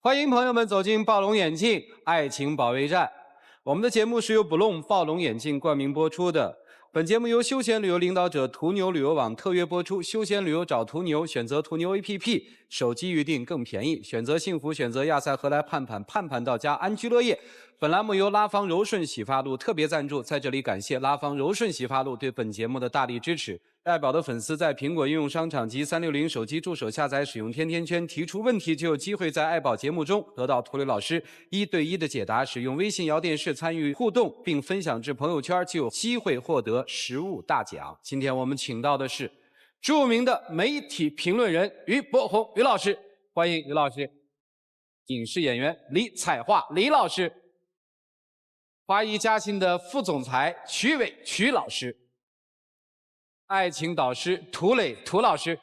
欢迎朋友们走进暴龙眼镜爱情保卫战。我们的节目是由 Bloom 暴龙眼镜冠名播出的。本节目由休闲旅游领导者途牛旅游网特约播出。休闲旅游找途牛，选择途牛 APP， 手机预订更便宜。选择幸福，选择亚赛河来盼盼，盼盼到家安居乐业。本栏目由拉芳柔顺洗发露特别赞助，在这里感谢拉芳柔顺洗发露对本节目的大力支持。爱宝的粉丝在苹果应用商场及360手机助手下载使用天天圈，提出问题就有机会在爱宝节目中得到涂磊老师1对1的解答。使用微信摇电视参与互动并分享至朋友圈，就有机会获得实物大奖。今天我们请到的是著名的媒体评论人于博宏于老师，欢迎于老师。影视演员李彩桦李老师，华谊嘉信的副总裁曲伟曲老师，爱情导师涂磊涂老师。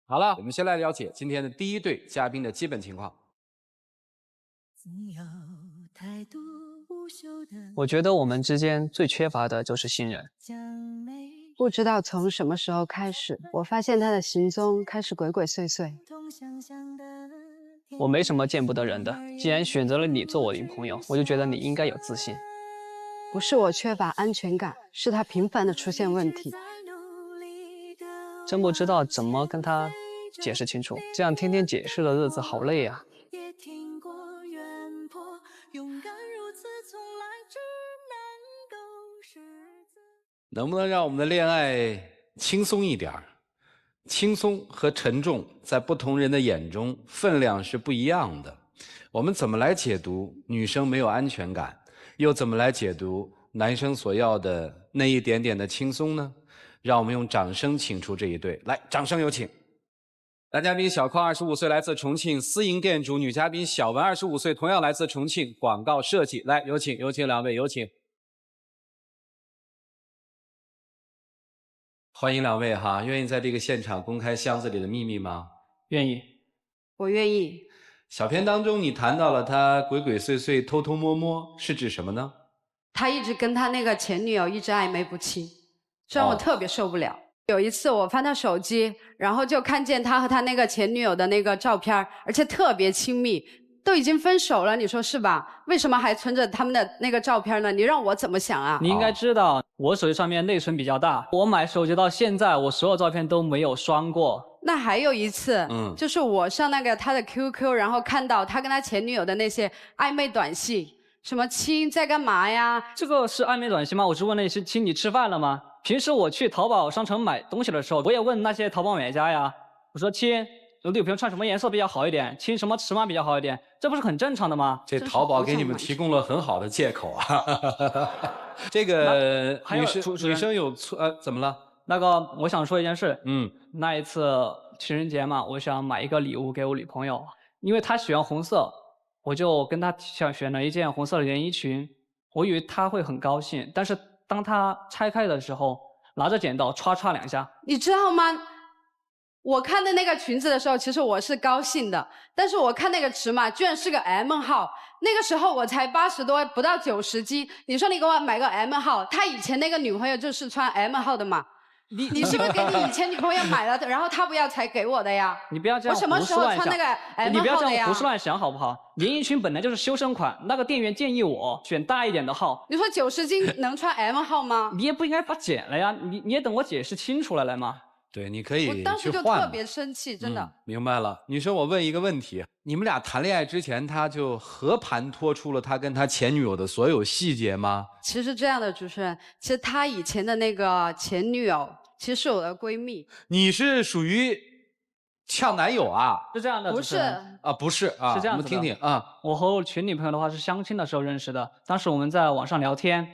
好了，我们先来了解今天的第一对嘉宾的基本情况。我觉得我们之间最缺乏的就是信任。不知道从什么时候开始，我发现他的行踪开始鬼鬼祟祟。我没什么见不得人的，既然选择了你做我女朋友，我就觉得你应该有自信。不是我缺乏安全感，是他频繁的出现问题。真不知道怎么跟他解释清楚，这样天天解释的日子好累啊。能不能让我们的恋爱轻松一点儿？轻松和沉重在不同人的眼中分量是不一样的。我们怎么来解读女生没有安全感，又怎么来解读男生所要的那一点点的轻松呢？让我们用掌声请出这一对，来，掌声有请。男嘉宾小匡25岁，来自重庆，私营店主；女嘉宾小文25岁，同样来自重庆，广告设计。来，有请，有请两位，有请。欢迎两位哈，愿意在这个现场公开箱子里的秘密吗？愿意。我愿意。小片当中你谈到了他鬼鬼祟祟、偷偷摸摸，是指什么呢？他一直跟他那个前女友一直暧昧不清，这让我特别受不了。有一次我翻他手机，然后就看见他和他那个前女友的那个照片，而且特别亲密，都已经分手了，你说是吧？为什么还存着他们的那个照片呢？你让我怎么想啊？你应该知道，我手机上面内存比较大，我买手机到现在，我所有照片都没有删过。那还有一次，就是我上那个他的 QQ， 然后看到他跟他前女友的那些暧昧短信，什么亲在干嘛呀？这个是暧昧短信吗？我是问那些亲你吃饭了吗？平时我去淘宝商城买东西的时候，我也问那些淘宝买家呀，我说亲，我女朋友穿什么颜色比较好一点？亲什么尺码比较好一点？这不是很正常的吗？这淘宝给你们提供了很好的借口啊！这个女生有怎么了？那个我想说一件事，那一次情人节嘛，我想买一个礼物给我女朋友，因为她喜欢红色，我就跟她选了一件红色的连衣裙，我以为她会很高兴，但是当她拆开的时候，拿着剪刀歘歘2下。你知道吗？我看的那个裙子的时候，其实我是高兴的，但是我看那个尺码居然是个 M 号，那个时候我才80多，不到90斤。你说你给我买个 M 号，他以前那个女朋友就是穿 M 号的嘛？你是不是给你以前女朋友买了，然后他不要才给我的呀？你不要这样胡思乱想。我什么时候穿那个 M 号的呀？你不要这样胡思乱想好不好？连衣裙本来就是修身款，那个店员建议我选大一点的号。你说90斤能穿 M 号吗？你也不应该把剪了呀，你也等我解释清楚了来嘛。对，你可以去换。我当时就特别生气，真的。明白了，女生，我问一个问题：你们俩谈恋爱之前，他就和盘托出了他跟他前女友的所有细节吗？其实这样的，主持人，其实他以前的那个前女友，其实是我的闺蜜。你是属于呛男友啊？是这样的，不是啊，不是啊，是这样子的。我们听听啊。我和我前女朋友的话是相亲的时候认识的，当时我们在网上聊天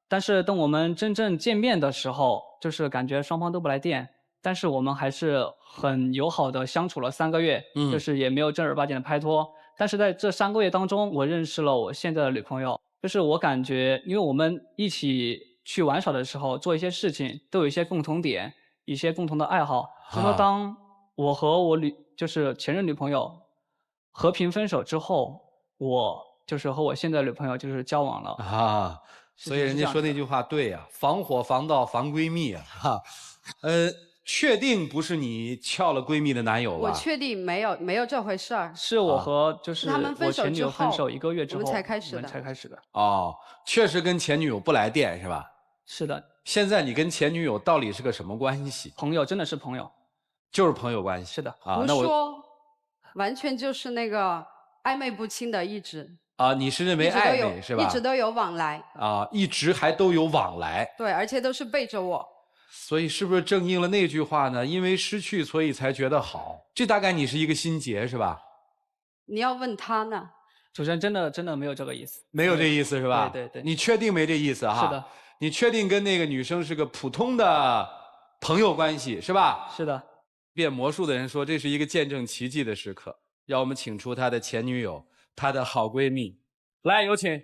但是等我们真正见面的时候，就是感觉双方都不来电。但是我们还是很友好的相处了3个月，就是也没有正儿八经的拍拖。但是在这3个月当中，我认识了我现在的女朋友。就是我感觉，因为我们一起去玩耍的时候，做一些事情都有一些共同点，一些共同的爱好。所以说，当我和我就是前任女朋友和平分手之后，我就是和我现在的女朋友就是交往了啊。所以人家说那句话对呀，防火防盗防闺蜜啊。确定不是你撬了闺蜜的男友吧？我确定没有这回事儿。是我和就是他们分我前女手之后友分手1个月之后，我们才开始的。我们才开始的。哦，确实跟前女友不来电是吧？是的。现在你跟前女友到底是个什么关系？朋友，真的是朋友。就是朋友关系。是的。啊，胡那我说，完全就是那个暧昧不清的，一直。啊，你是认为暧昧是吧？一直都有往来。啊，一直还都有往来。对，而且都是背着我。所以是不是正应了那句话呢？因为失去，所以才觉得好。这大概你是一个心结是吧？你要问他呢。主持人真的没有这个意思。没有这意思是吧？对对对。你确定没这意思哈？是的。你确定跟那个女生是个普通的朋友关系是吧？是的。变魔术的人说这是一个见证奇迹的时刻，要我们请出他的前女友，他的好闺蜜，来有请，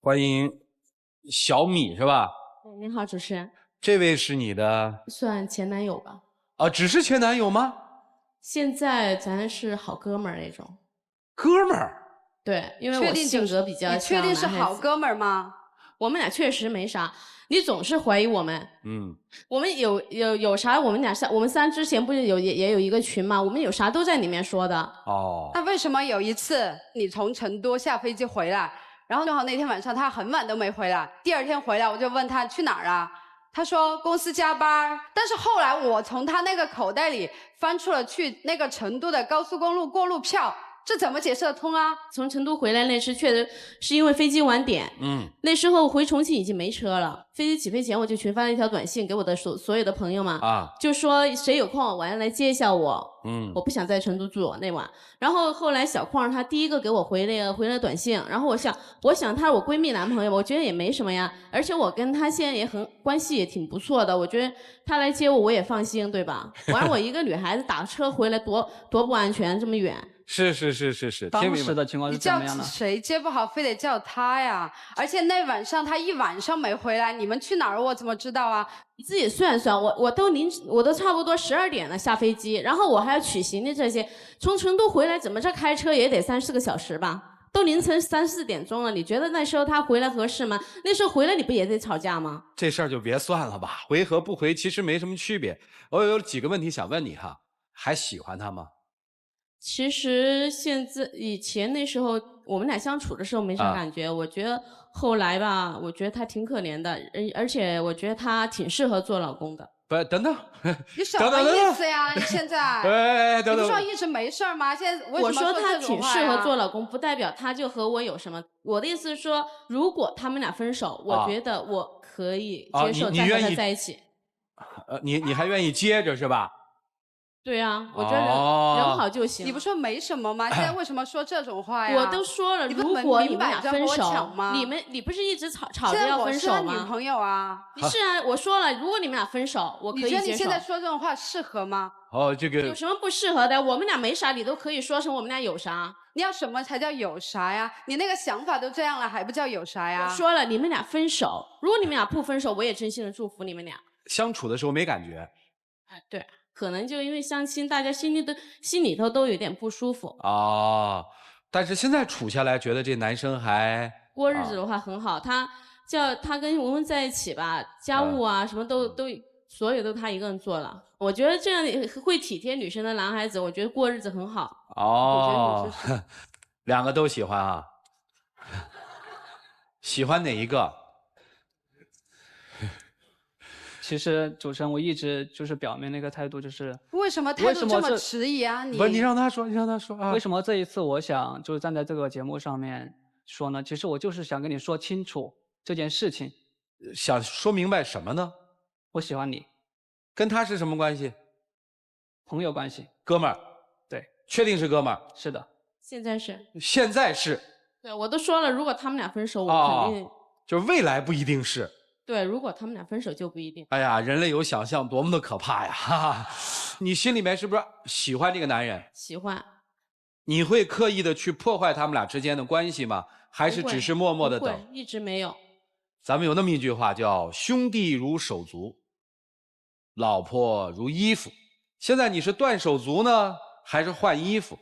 欢迎小米是吧？您好，主持人。这位是你的算前男友吧？啊，只是前男友吗？现在咱是好哥们儿那种。哥们儿？对，因为我性格比较像。你确定是好哥们儿吗？我们俩确实没啥，你总是怀疑我们。我们有啥？我们仨之前不是也有一个群吗？我们有啥都在里面说的。哦。那为什么有一次你从成都下飞机回来，然后正好那天晚上他很晚都没回来，第二天回来我就问他去哪儿啊？他说公司加班。但是后来我从他那个口袋里翻出了去那个成都的高速公路过路票。这怎么解释得通啊？从成都回来那次确实是因为飞机晚点，那时候回重庆已经没车了。飞机起飞前我就群发了一条短信给我的所有的朋友嘛，就说谁有空晚上来接一下我，我不想在成都住那晚。然后后来小矿他第一个给我回了短信，然后我想他是我闺蜜男朋友，我觉得也没什么呀，而且我跟他现在也关系也挺不错的，我觉得他来接我也放心，对吧？完了我一个女孩子打车回来多不安全，这么远。是，当时的情况是怎么样的？你叫谁接不好，非得叫他呀？而且那晚上他一晚上没回来，你们去哪儿我怎么知道啊？你自己算算，我都差不多12点了下飞机，然后我还要取行李这些，从成都回来怎么着开车也得3、4个小时吧？都凌晨3、4点钟了，你觉得那时候他回来合适吗？那时候回来你不也得吵架吗？这事儿就别算了吧，回和不回其实没什么区别。我有几个问题想问你哈，还喜欢他吗？其实以前那时候我们俩相处的时候没啥感觉，我觉得后来吧，我觉得他挺可怜的，而且我觉得他挺适合做老公的。不，等等，你什么意思呀？你现在，等等，你不说一直没事儿吗？现在为什么我说他挺适合做了？老公，不代表他就和我有什么。我的意思是说，如果他们俩分手，我觉得我可以接受再和他在一起。你还愿意接着是吧？对啊，我觉得人好就行。你不说没什么吗？现在为什么说这种话呀？我都说了，如果你们俩分手，你不是一直吵着要分手吗？现在我是他女朋友啊。你是啊，我说了，如果你们俩分手，我可以接受。你觉得你现在说这种话适合吗？这个有什么不适合的？我们俩没啥，你都可以说成我们俩有啥。你要什么才叫有啥呀？你那个想法都这样了，还不叫有啥呀？我说了，你们俩分手，如果你们俩不分手，我也真心的祝福你们俩。相处的时候没感觉。对。可能就因为相亲，大家心里头都有点不舒服。但是现在处下来，觉得这男生还过日子的话很好。他跟文文在一起吧，家务啊什么都所有都他一个人做了。我觉得这样会体贴女生的男孩子，我觉得过日子很好。两个都喜欢啊？喜欢哪一个？其实主持人，我一直就是表面那个态度，就是为什么态度这么迟疑啊？不，你让他说啊。为什么这一次我想就是站在这个节目上面说呢？其实我就是想跟你说清楚这件事情。想说明白什么呢？我喜欢你。跟他是什么关系？朋友关系。哥们儿。对。确定是哥们儿？是的。现在是。现在是。对，我都说了，如果他们俩分手，我肯定。就是未来不一定是。对，如果他们俩分手就不一定。哎呀，人类有想象，多么的可怕呀！哈哈，你心里面是不是喜欢这个男人？喜欢。你会刻意的去破坏他们俩之间的关系吗？还是只是默默的等？不会，一直没有。咱们有那么一句话叫“兄弟如手足，老婆如衣服”。现在你是断手足呢，还是换衣服？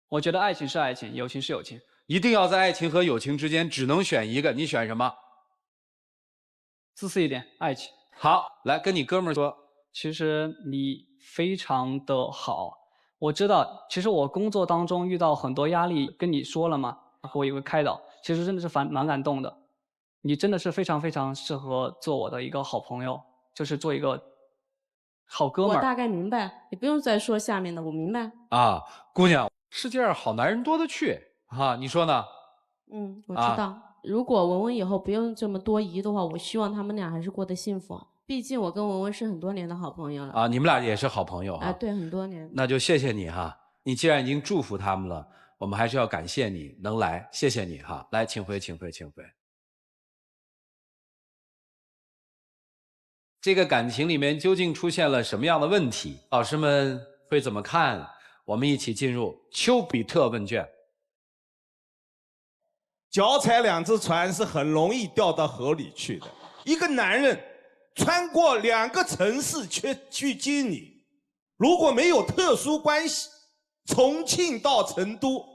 我觉得爱情是爱情，友情是友情。一定要在爱情和友情之间只能选一个，你选什么？自私一点，爱情。好，来跟你哥们儿说，其实你非常的好。我知道，其实我工作当中遇到很多压力，跟你说了嘛，我有个开导，其实真的是蛮感动的。你真的是非常非常适合做我的一个好朋友，就是做一个好哥们儿。我大概明白，你不用再说下面的，我明白。啊，姑娘，世界上好男人多的去啊，你说呢？我知道。如果文文以后不用这么多疑的话，我希望他们俩还是过得幸福。毕竟我跟文文是很多年的好朋友了。啊，你们俩也是好朋友哈。对，很多年。那就谢谢你哈，你既然已经祝福他们了，我们还是要感谢你能来，谢谢你哈。来，请回，请回，请回。这个感情里面究竟出现了什么样的问题？老师们会怎么看？我们一起进入丘比特问卷。脚踩2只船是很容易掉到河里去的。一个男人穿过2个城市去接你，如果没有特殊关系，重庆到成都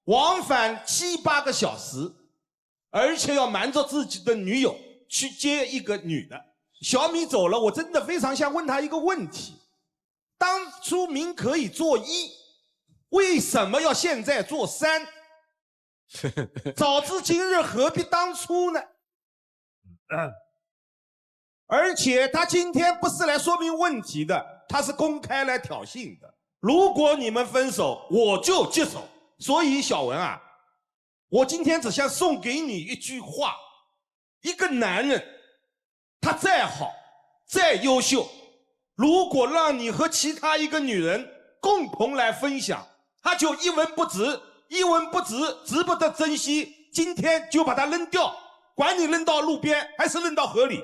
往返7、8个小时，而且要瞒着自己的女友去接一个女的。小米走了，我真的非常想问他一个问题：当初明可以做1，为什么要现在做3？早知今日何必当初呢？而且他今天不是来说明问题的，他是公开来挑衅的。如果你们分手，我就接手。所以小文啊，我今天只想送给你一句话：一个男人，他再好再优秀，如果让你和其他一个女人共同来分享，他就一文不值，一文不值，值不得珍惜。今天就把它扔掉，管你扔到路边还是扔到河里。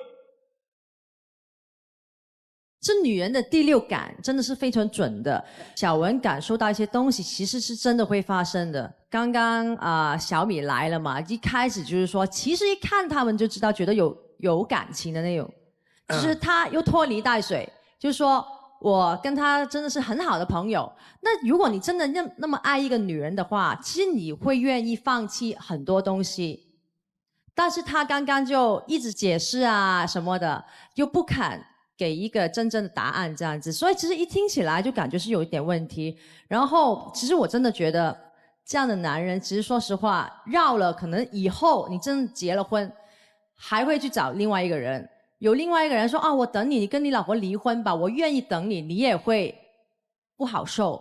这女人的第6感真的是非常准的。小文感受到一些东西，其实是真的会发生的。刚刚小米来了嘛，一开始就是说，其实一看他们就知道，觉得有感情的那种。就是他又拖泥带水，就是说我跟他真的是很好的朋友。那如果你真的那么爱一个女人的话，其实你会愿意放弃很多东西。但是他刚刚就一直解释啊什么的，又不肯给一个真正的答案这样子，所以其实一听起来就感觉是有一点问题。然后其实我真的觉得这样的男人，其实说实话，绕了可能以后你真的结了婚，还会去找另外一个人。有另外一个人说啊，我等你，你跟你老婆离婚吧，我愿意等你，你也会不好受。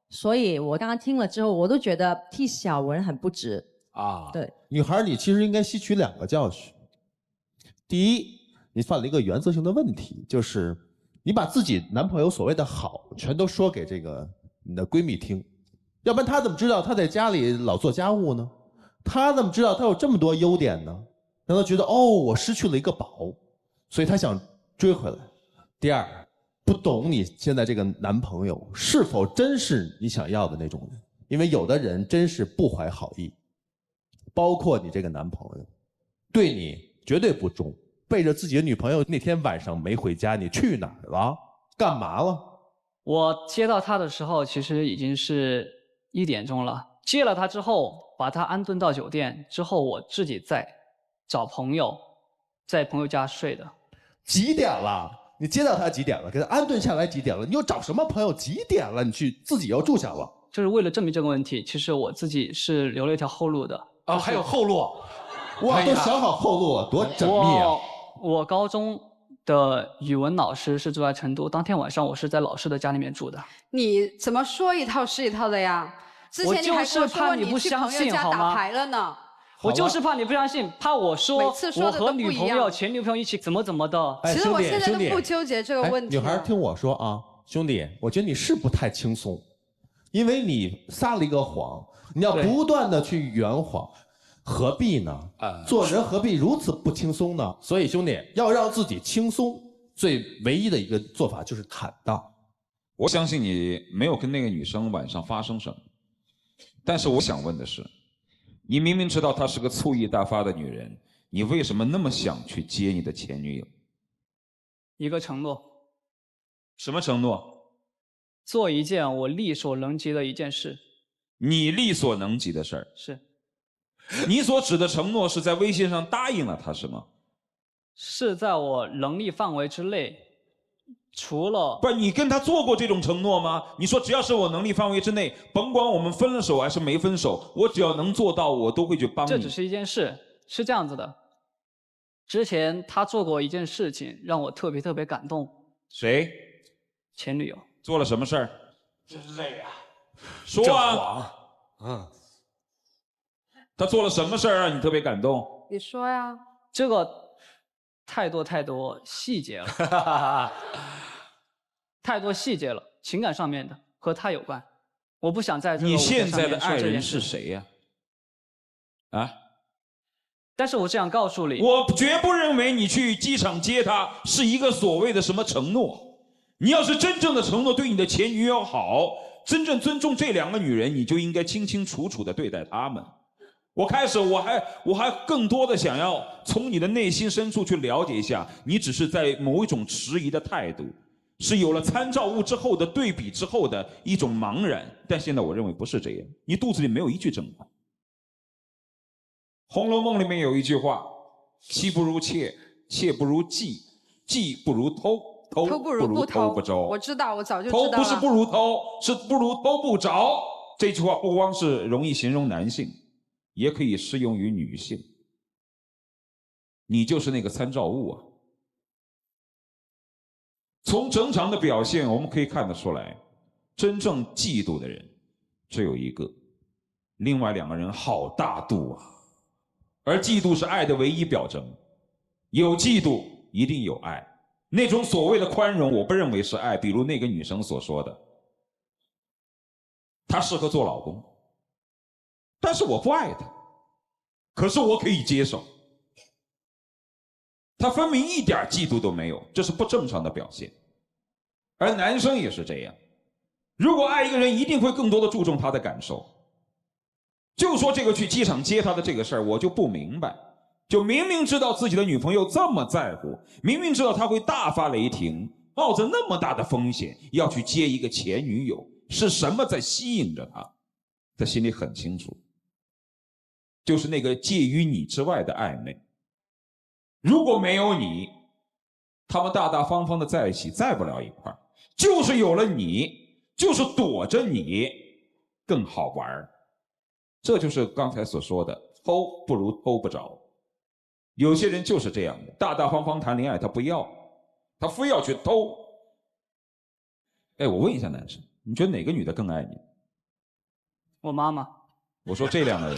所以我刚刚听了之后，我都觉得替小文很不值啊。对，女孩你其实应该吸取2个教训。第一，你犯了一个原则性的问题，就是你把自己男朋友所谓的好全都说给这个你的闺蜜听，要不然她怎么知道她在家里老做家务呢？她怎么知道她有这么多优点呢？让她觉得哦，我失去了一个宝，所以她想追回来。第二，不懂你现在这个男朋友是否真是你想要的那种人，因为有的人真是不怀好意，包括你这个男朋友，对你绝对不忠。背着自己的女朋友那天晚上没回家，你去哪儿了？干嘛了？我接到他的时候，其实已经是1点钟了。接了他之后，把他安顿到酒店之后，我自己再找朋友，在朋友家睡的。几点了？你接到他几点了？给他安顿下来几点了？你又找什么朋友？几点了？你去自己又住下了？就是为了证明这个问题，其实我自己是留了一条后路的。哦，还有后路？哇，都想好后路了，多缜密啊！我高中的语文老师是住在成都，当天晚上我是在老师的家里面住的。你怎么说一套是一套的呀？之前你还跟我说你去朋友家打牌了呢。我就是怕你不相信，怕我说我和女朋友、前女朋友一起怎么的。其实我现在都不纠结这个问题。女孩听我说啊，兄弟，我觉得你是不太轻松，因为你撒了一个谎，你要不断的去圆谎。何必呢？做人何必如此不轻松呢？所以兄弟，要让自己轻松，最唯一的一个做法就是坦荡。我相信你没有跟那个女生晚上发生什么，但是我想问的是，你明明知道她是个醋意大发的女人，你为什么那么想去接你的前女友？一个承诺。什么承诺？做一件我力所能及的一件事。你力所能及的事儿？是。你所指的承诺是在微信上答应了他是吗？是在我能力范围之内，除了不，你跟他做过这种承诺吗？你说只要是我能力范围之内，甭管我们分了手还是没分手，我只要能做到，我都会去帮你。这只是一件事，是这样子的。之前他做过一件事情，让我特别感动。谁？前女友。做了什么事儿？真累啊！说啊！他做了什么事儿让你特别感动？你说呀。这个太多细节了，太多细节了，情感上面的和他有关，我不想在这个你舞台上面现在的爱说这件人事是谁呀？啊？但是我这样告诉你，我绝不认为你去机场接他是一个所谓的什么承诺。你要是真正的承诺对你的前女友好，真正尊重这2个女人，你就应该清清楚楚地对待她们。我还更多的想要从你的内心深处去了解一下，你只是在某一种迟疑的态度，是有了参照物之后的对比之后的一种茫然。但现在我认为不是这样，你肚子里没有一句真话。《红楼梦》里面有一句话：妻不如妾，妾不如妓，妓不如偷，偷不如偷不着。我知道，我早就知道了。偷不是不如偷，是不如偷不着。这句话不光是容易形容男性，也可以适用于女性。你就是那个参照物啊。从整场的表现我们可以看得出来，真正嫉妒的人只有一个，另外2个人好大度啊。而嫉妒是爱的唯一表征，有嫉妒一定有爱。那种所谓的宽容，我不认为是爱。比如那个女生所说的，她适合做老公，但是我不爱她，可是我可以接受。她分明一点嫉妒都没有，这是不正常的表现。而男生也是这样，如果爱一个人，一定会更多的注重他的感受。就说这个去机场接他的这个事儿，我就不明白。就明明知道自己的女朋友这么在乎，明明知道他会大发雷霆，冒着那么大的风险要去接一个前女友，是什么在吸引着他？他心里很清楚，就是那个介于你之外的暧昧。如果没有你，他们大大方方的在一起，在不了一块儿。就是有了你，就是躲着你更好玩。这就是刚才所说的，偷不如偷不着。有些人就是这样的，大大方方谈恋爱他不要，他非要去偷。哎，我问一下男生，你觉得哪个女的更爱你？我妈妈。我说这2个人，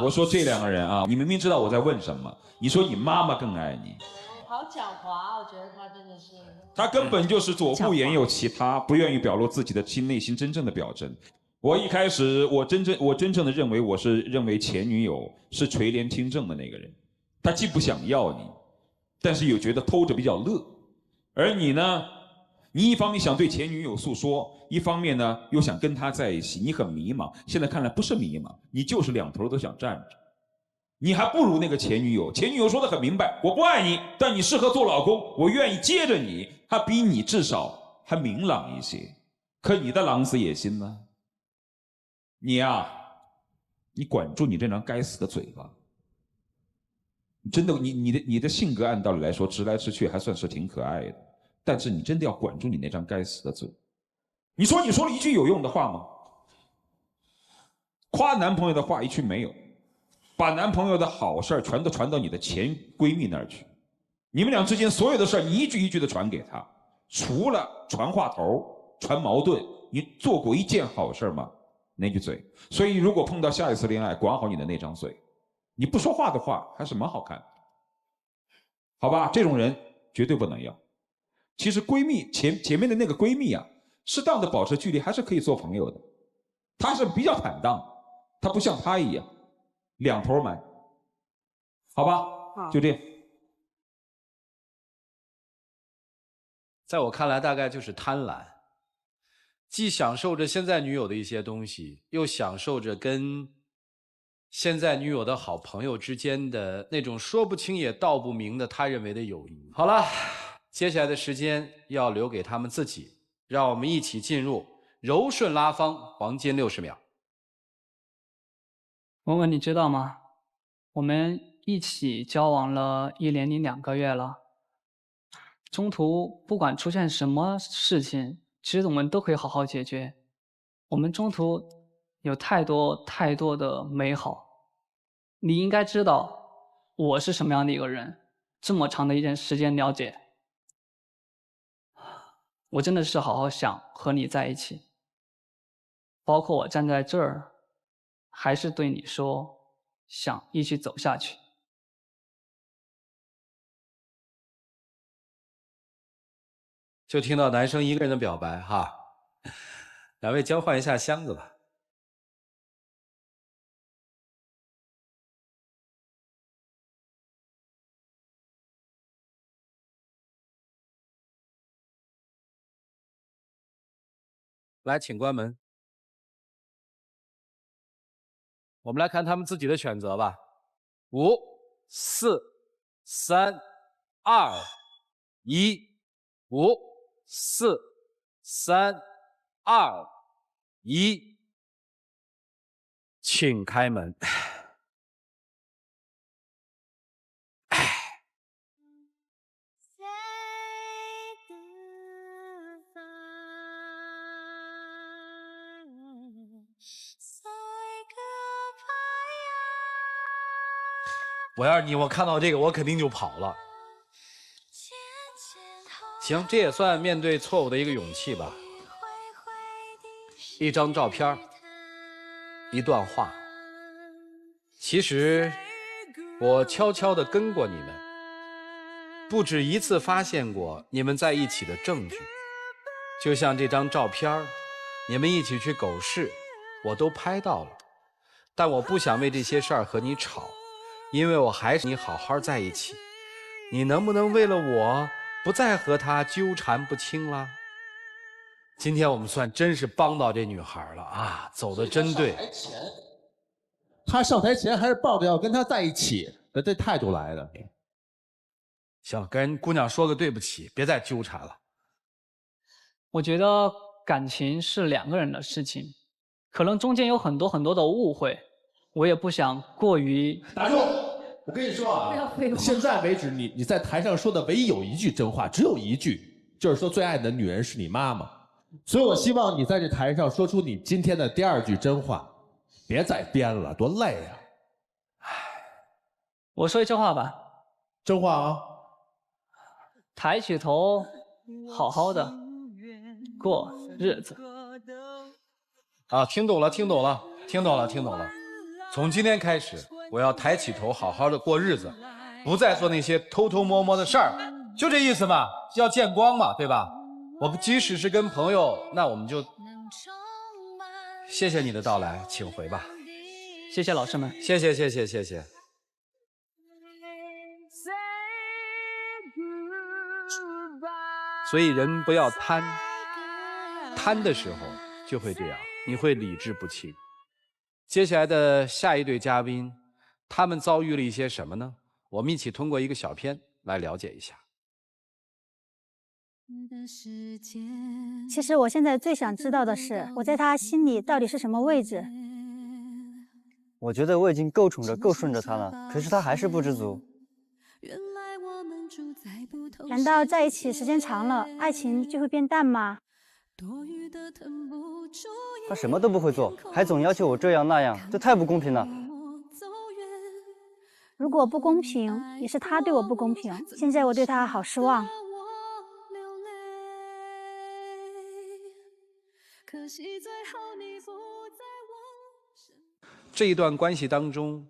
我说这2个人啊，你明明知道我在问什么，你说你妈妈更爱你。好狡猾，我觉得他真的是。他根本就是左顾言有其他，不愿意表露自己的内心真正的表征。我一开始我真正的认为前女友是垂帘听政的那个人，他既不想要你，但是又觉得偷着比较乐。而你呢，你一方面想对前女友诉说，一方面呢又想跟他在一起，你很迷茫。现在看来不是迷茫，你就是2头都想站着。你还不如那个前女友，前女友说得很明白，我不爱你，但你适合做老公，我愿意接着你，他比你至少还明朗一些。可你的狼子野心呢？你呀，你管住你这张该死的嘴巴。真的，你的性格按道理来说直来直去还算是挺可爱的，但是你真的要管住你那张该死的嘴。你说了一句有用的话吗？夸男朋友的话一句没有，把男朋友的好事全都传到你的前闺蜜那儿去。你们俩之间所有的事你一句一句的传给她，除了传话头、传矛盾，你做过一件好事吗？那句嘴。所以如果碰到下一次恋爱，管好你的那张嘴。你不说话的话还是蛮好看的，好吧？这种人绝对不能要。其实闺蜜前面的那个闺蜜啊，适当的保持距离还是可以做朋友的。她是比较坦荡，她不像她一样2头买，好吧？就这样。在我看来，大概就是贪婪，既享受着现在女友的一些东西，又享受着跟现在女友的好朋友之间的那种说不清也道不明的他认为的友谊。好了，接下来的时间要留给他们自己，让我们一起进入柔顺拉芳黄金60秒。文文，你知道吗？我们一起交往了1年零2个月了，中途不管出现什么事情，其实我们都可以好好解决。我们中途有太多太多的美好，你应该知道我是什么样的一个人。这么长的一段时间了解，我真的是好好想和你在一起。包括我站在这儿，还是对你说，想一起走下去。就听到男生一个人的表白哈，两位交换一下箱子吧。来，请关门。我们来看他们自己的选择吧。5、4、3、2、1。5、4、3、2、1，请开门。我要是你，我看到这个，我肯定就跑了。行，这也算面对错误的一个勇气吧。一张照片，一段话。其实，我悄悄地跟过你们，不止一次发现过你们在一起的证据。就像这张照片，你们一起去狗市，我都拍到了。但我不想为这些事儿和你吵，因为我还是你好好在一起。你能不能为了我不再和他纠缠不清了？今天我们算真是帮到这女孩了啊，走得真对。他上台前还是抱着要跟他在一起的这态度来的。行，跟姑娘说个对不起，别再纠缠了。我觉得感情是2个人的事情，可能中间有很多很多的误会，我也不想过于打住！我跟你说啊，现在为止你在台上说的唯一有一句真话，只有一句，就是说最爱你的女人是你妈妈。所以我希望你在这台上说出你今天的第2句真话，别再编了，多累啊！我说一句话吧，真话啊！抬起头，好好的过日子。啊，听懂了，听懂了，听懂了，听懂了。从今天开始，我要抬起头，好好的过日子，不再做那些偷偷摸摸的事儿，就这意思嘛，要见光嘛，对吧？我即使是跟朋友，那我们就谢谢你的到来，请回吧。谢谢老师们，谢谢谢谢谢谢。所以人不要贪，贪的时候就会这样，你会理智不清。接下来的下一对嘉宾，他们遭遇了一些什么呢？我们一起通过一个小片来了解一下。其实我现在最想知道的是，我在他心里到底是什么位置。我觉得我已经够宠着、够顺着他了，可是他还是不知足。难道在一起时间长了，爱情就会变淡吗？他什么都不会做，还总要求我这样那样，这太不公平了。如果不公平，也是他对我不公平。现在我对他好失望。这一段关系当中，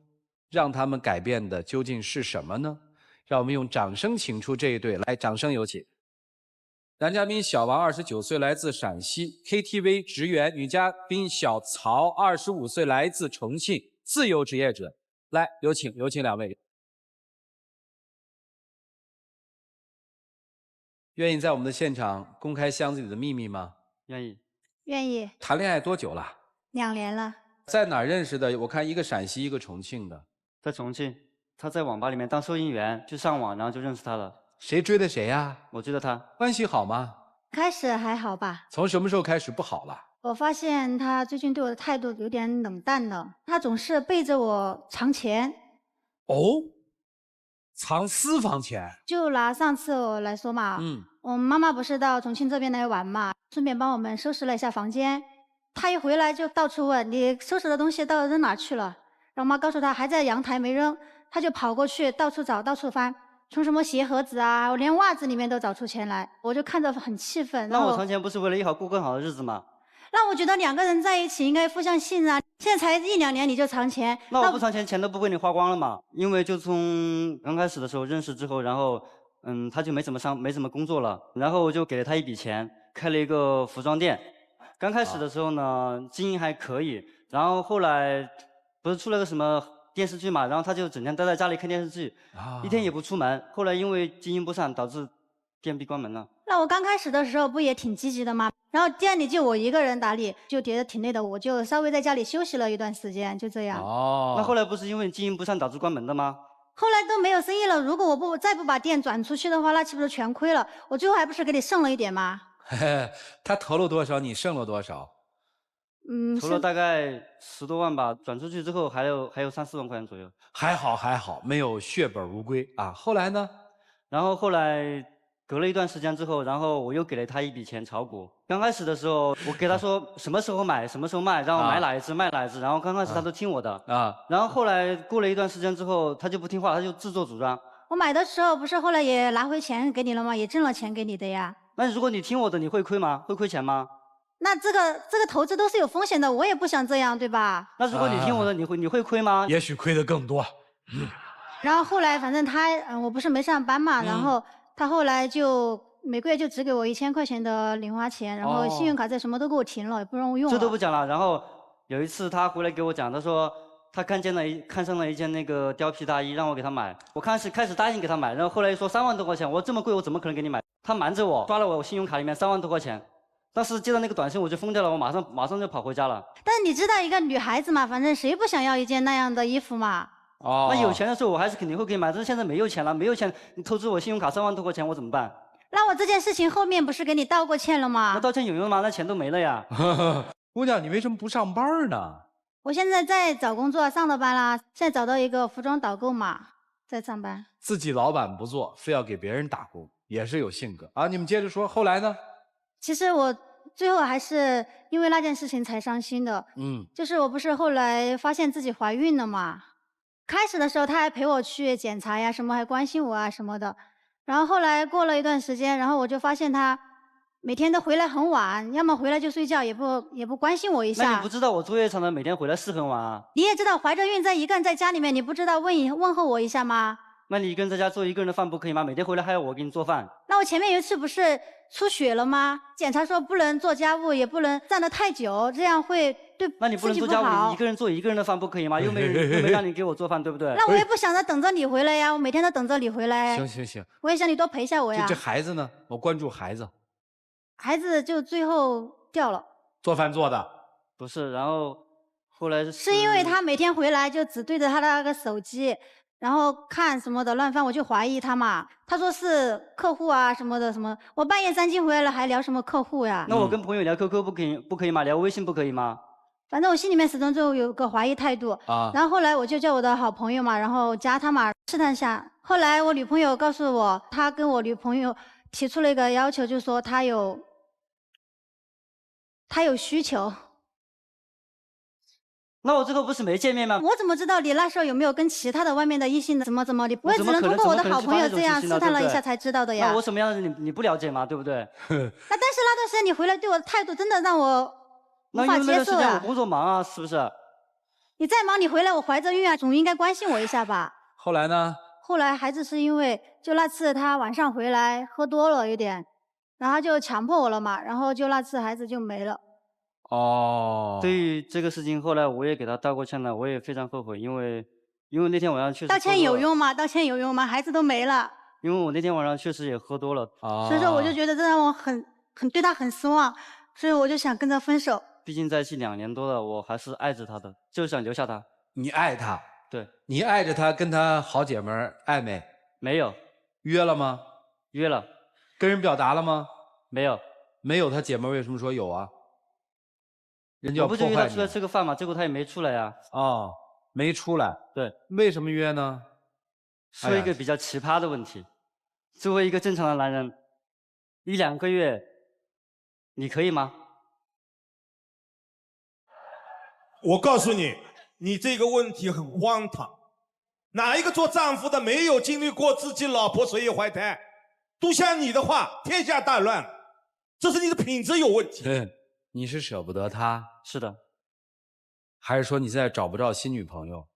让他们改变的究竟是什么呢？让我们用掌声请出这一对，来，掌声有请。男嘉宾小王29岁，来自陕西 ，KTV 职员；女嘉宾小曹25岁，来自重庆，自由职业者。来，有请两位。愿意在我们的现场公开箱子里的秘密吗？愿意。愿意。谈恋爱多久了2年了。在哪儿认识的？我看一个陕西，一个重庆的。在重庆，他在网吧里面当收银员，就上网，然后就认识他了。谁追的谁呀？我追的他。关系好吗？开始还好吧。从什么时候开始不好了？我发现他最近对我的态度有点冷淡了，他总是背着我藏钱。哦，藏私房钱。就拿上次我来说嘛，我妈妈不是到重庆这边来玩嘛，顺便帮我们收拾了一下房间。她一回来就到处问你收拾的东西到底扔哪去了，然后妈告诉她还在阳台没扔，她就跑过去到处找到处翻，从什么鞋盒子啊，我连袜子里面都找出钱来，我就看着很气愤。那我藏钱不是为了以后过更好的日子吗？那我觉得2个人在一起应该互相信任啊，现在才1、2年你就藏钱。那我不藏钱，钱都不被你花光了嘛？因为就从刚开始的时候认识之后，然后他就没怎么工作了，然后我就给了他一笔钱，开了一个服装店。刚开始的时候呢，经营还可以，然后后来不是出了个什么电视剧嘛，然后他就整天待在家里看电视剧，一天也不出门。后来因为经营不善，导致店被关门了。那我刚开始的时候不也挺积极的吗？然后店里就我一个人打理，就觉得挺累的，我就稍微在家里休息了一段时间，就这样。哦，那后来不是因为经营不善导致关门的吗？后来都没有生意了，如果我再不把店转出去的话，那岂不是全亏了？我最后还不是给你剩了一点吗？他投了多少，你剩了多少？投了大概10多万吧，转出去之后还有3、4万块钱左右。还好，没有血本无归啊。后来呢？然后后来隔了一段时间之后，然后我又给了他一笔钱炒股。刚开始的时候，我给他说什么时候买，什么时候卖，让我买哪一只卖哪一只。然后刚开始他都听我的啊。然后后来过了一段时间之后，他就不听话，他就自作主张。我买的时候不是后来也拿回钱给你了吗？也挣了钱给你的呀。那如果你听我的，你会亏吗？会亏钱吗？那这个投资都是有风险的，我也不想这样，对吧？那如果你听我的，你会亏吗？也许亏得更多。然后后来反正他，我不是没上班嘛，然后他后来就每个月就只给我1000块钱的零花钱，然后信用卡这什么都给我停了，也不让我用了。这都不讲了。然后有一次他回来给我讲，他说他看上了一件那个貂皮大衣，让我给他买。我开始答应给他买，然后后来又说3万多块钱，我说这么贵我怎么可能给你买？他瞒着我，刷了我信用卡里面3万多块钱。当时接到那个短信我就疯掉了，我马上就跑回家了。但是你知道一个女孩子嘛，反正谁不想要一件那样的衣服嘛？哦。那有钱的时候我还是肯定会给你买，但是现在没有钱了，没有钱，你透支我信用卡3万多块钱，我怎么办？那我这件事情后面不是给你道过歉了吗？那道歉有用吗？那钱都没了呀。姑娘，你为什么不上班呢？我现在在找工作，上了班啦，现在找到一个服装导购嘛，在上班。自己老板不做，非要给别人打工，也是有性格啊。你们接着说，后来呢？其实我最后还是因为那件事情才伤心的。就是我不是后来发现自己怀孕了嘛，开始的时候他还陪我去检查呀，什么还关心我啊什么的。然后后来过了一段时间，然后我就发现他每天都回来很晚，要么回来就睡觉，也不关心我一下。那你不知道我作业长的每天回来是很晚啊？你也知道怀着孕一个人在家里面，你不知道问候我一下吗？那你一个人在家做一个人的饭不可以吗？每天回来还要我给你做饭？那我前面有一次不是出血了吗？检查说不能做家务，也不能站得太久，这样会对那你不能做家务，你一个人做一个人的饭不可以吗？又没让你给我做饭，对不对？那我也不想着等着你回来呀，我每天都等着你回来。行，我也想你多陪一下我呀。这孩子呢？我关注孩子。孩子就最后掉了。做饭做的？不是，然后后来是因为他每天回来就只对着他的那个手机。然后看什么的乱翻，我就怀疑他嘛。他说是客户啊什么的什么，我半夜3更回来了还聊什么客户呀？那我跟朋友聊 QQ 不可以吗？聊微信不可以吗？反正我心里面始终就有个怀疑态度啊。然后后来我就叫我的好朋友嘛，然后加他嘛，试探下。后来我女朋友告诉我，他跟我女朋友提出了一个要求，就是说他有需求。那我这个不是没见面吗？我怎么知道你那时候有没有跟其他的外面的异性的怎么？我也只能通过我的好朋友这样试探了一下才知道的呀。那我什么样的你不了解吗？对不对？但是那段时间你回来对我的态度真的让我无法接受呀。那因为那段时间我工作忙啊，是不是？你再忙，你回来我怀着孕啊，总应该关心我一下吧。后来呢？后来孩子是因为就那次他晚上回来喝多了一点，然后就强迫我了嘛，然后就那次孩子就没了。哦。对于这个事情，后来我也给他道过歉了，我也非常后悔，因为那天晚上确实。道歉有用吗？道歉有用吗？孩子都没了。因为我那天晚上确实也喝多了。所以说我就觉得这让我很对他很失望，所以我就想跟他分手。毕竟在一起2年多了，我还是爱着他的，就想留下他。你爱他？对。你爱着他，跟他好姐们儿暧昧？没有。约了吗？约了。跟人表达了吗？没有。没有，他姐们为什么说有啊？人家要破坏你。我不就约他出来吃个饭嘛，结果他也没出来呀。哦，没出来。对。为什么约呢？说一个比较奇葩的问题，作为一个正常的男人，1、2个月，你可以吗？我告诉你，你这个问题很荒唐。哪一个做丈夫的没有经历过自己老婆随意怀胎？都像你的话，天下大乱了。这是你的品质有问题。你是舍不得他？是的。还是说你现在找不着新女朋友？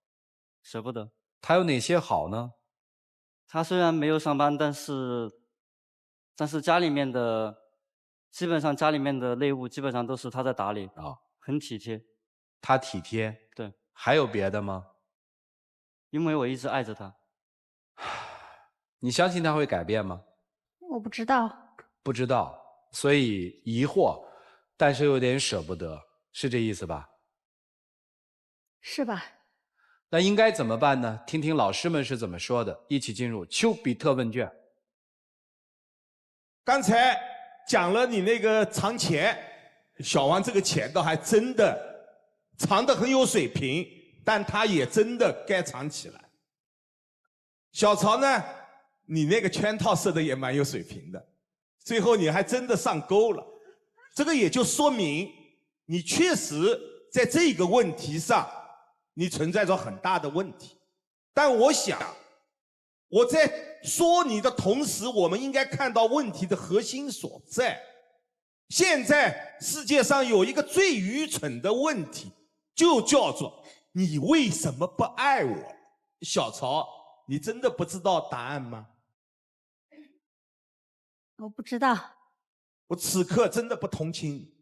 舍不得。他有哪些好呢？他虽然没有上班，但是家里面的基本上家里面的内务基本上都是他在打理啊，很体贴。他体贴。对。还有别的吗？因为我一直爱着他。你相信他会改变吗？我不知道。不知道，所以疑惑，但是有点舍不得，是这意思吧？是吧？那应该怎么办呢？听听老师们是怎么说的，一起进入丘比特问卷。刚才讲了你那个藏钱，小王这个钱倒还真的藏得很有水平，但他也真的该藏起来。小曹呢，你那个圈套设的也蛮有水平的，最后你还真的上钩了，这个也就说明你确实在这个问题上你存在着很大的问题。但我想我在说你的同时，我们应该看到问题的核心所在。现在世界上有一个最愚蠢的问题，就叫做你为什么不爱我？小曹，你真的不知道答案吗？我不知道。我此刻真的不同情你。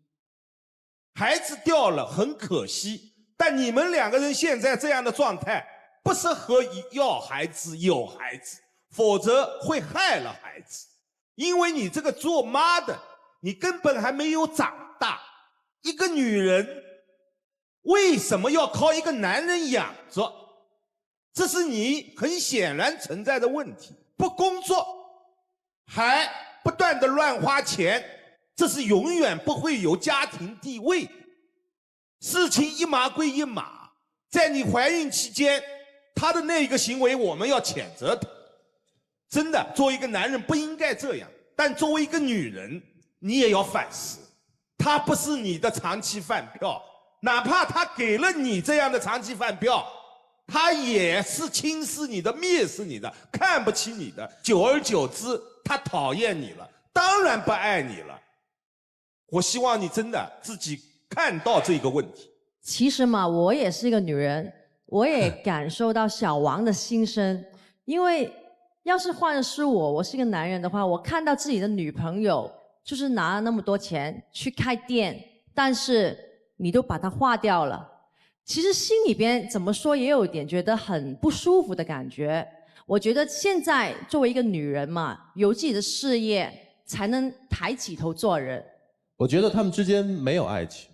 孩子掉了很可惜，但你们2个人现在这样的状态，不适合要孩子有孩子，否则会害了孩子。因为你这个做妈的，你根本还没有长大。一个女人为什么要靠一个男人养着？这是你很显然存在的问题。不工作，还不断的乱花钱，这是永远不会有家庭地位。事情一码归一码，在你怀孕期间，他的那个行为我们要谴责他。真的，作为一个男人不应该这样，但作为一个女人，你也要反思。他不是你的长期饭票，哪怕他给了你这样的长期饭票，他也是轻视你的、蔑视你的、看不起你的。久而久之，他讨厌你了，当然不爱你了。我希望你真的自己看到这个问题。其实嘛，我也是一个女人，我也感受到小王的心声。因为要是换的是我是一个男人的话，我看到自己的女朋友就是拿了那么多钱去开店，但是你都把它花掉了，其实心里边怎么说也有点觉得很不舒服的感觉。我觉得现在作为一个女人嘛，有自己的事业才能抬起头做人。我觉得他们之间没有爱情，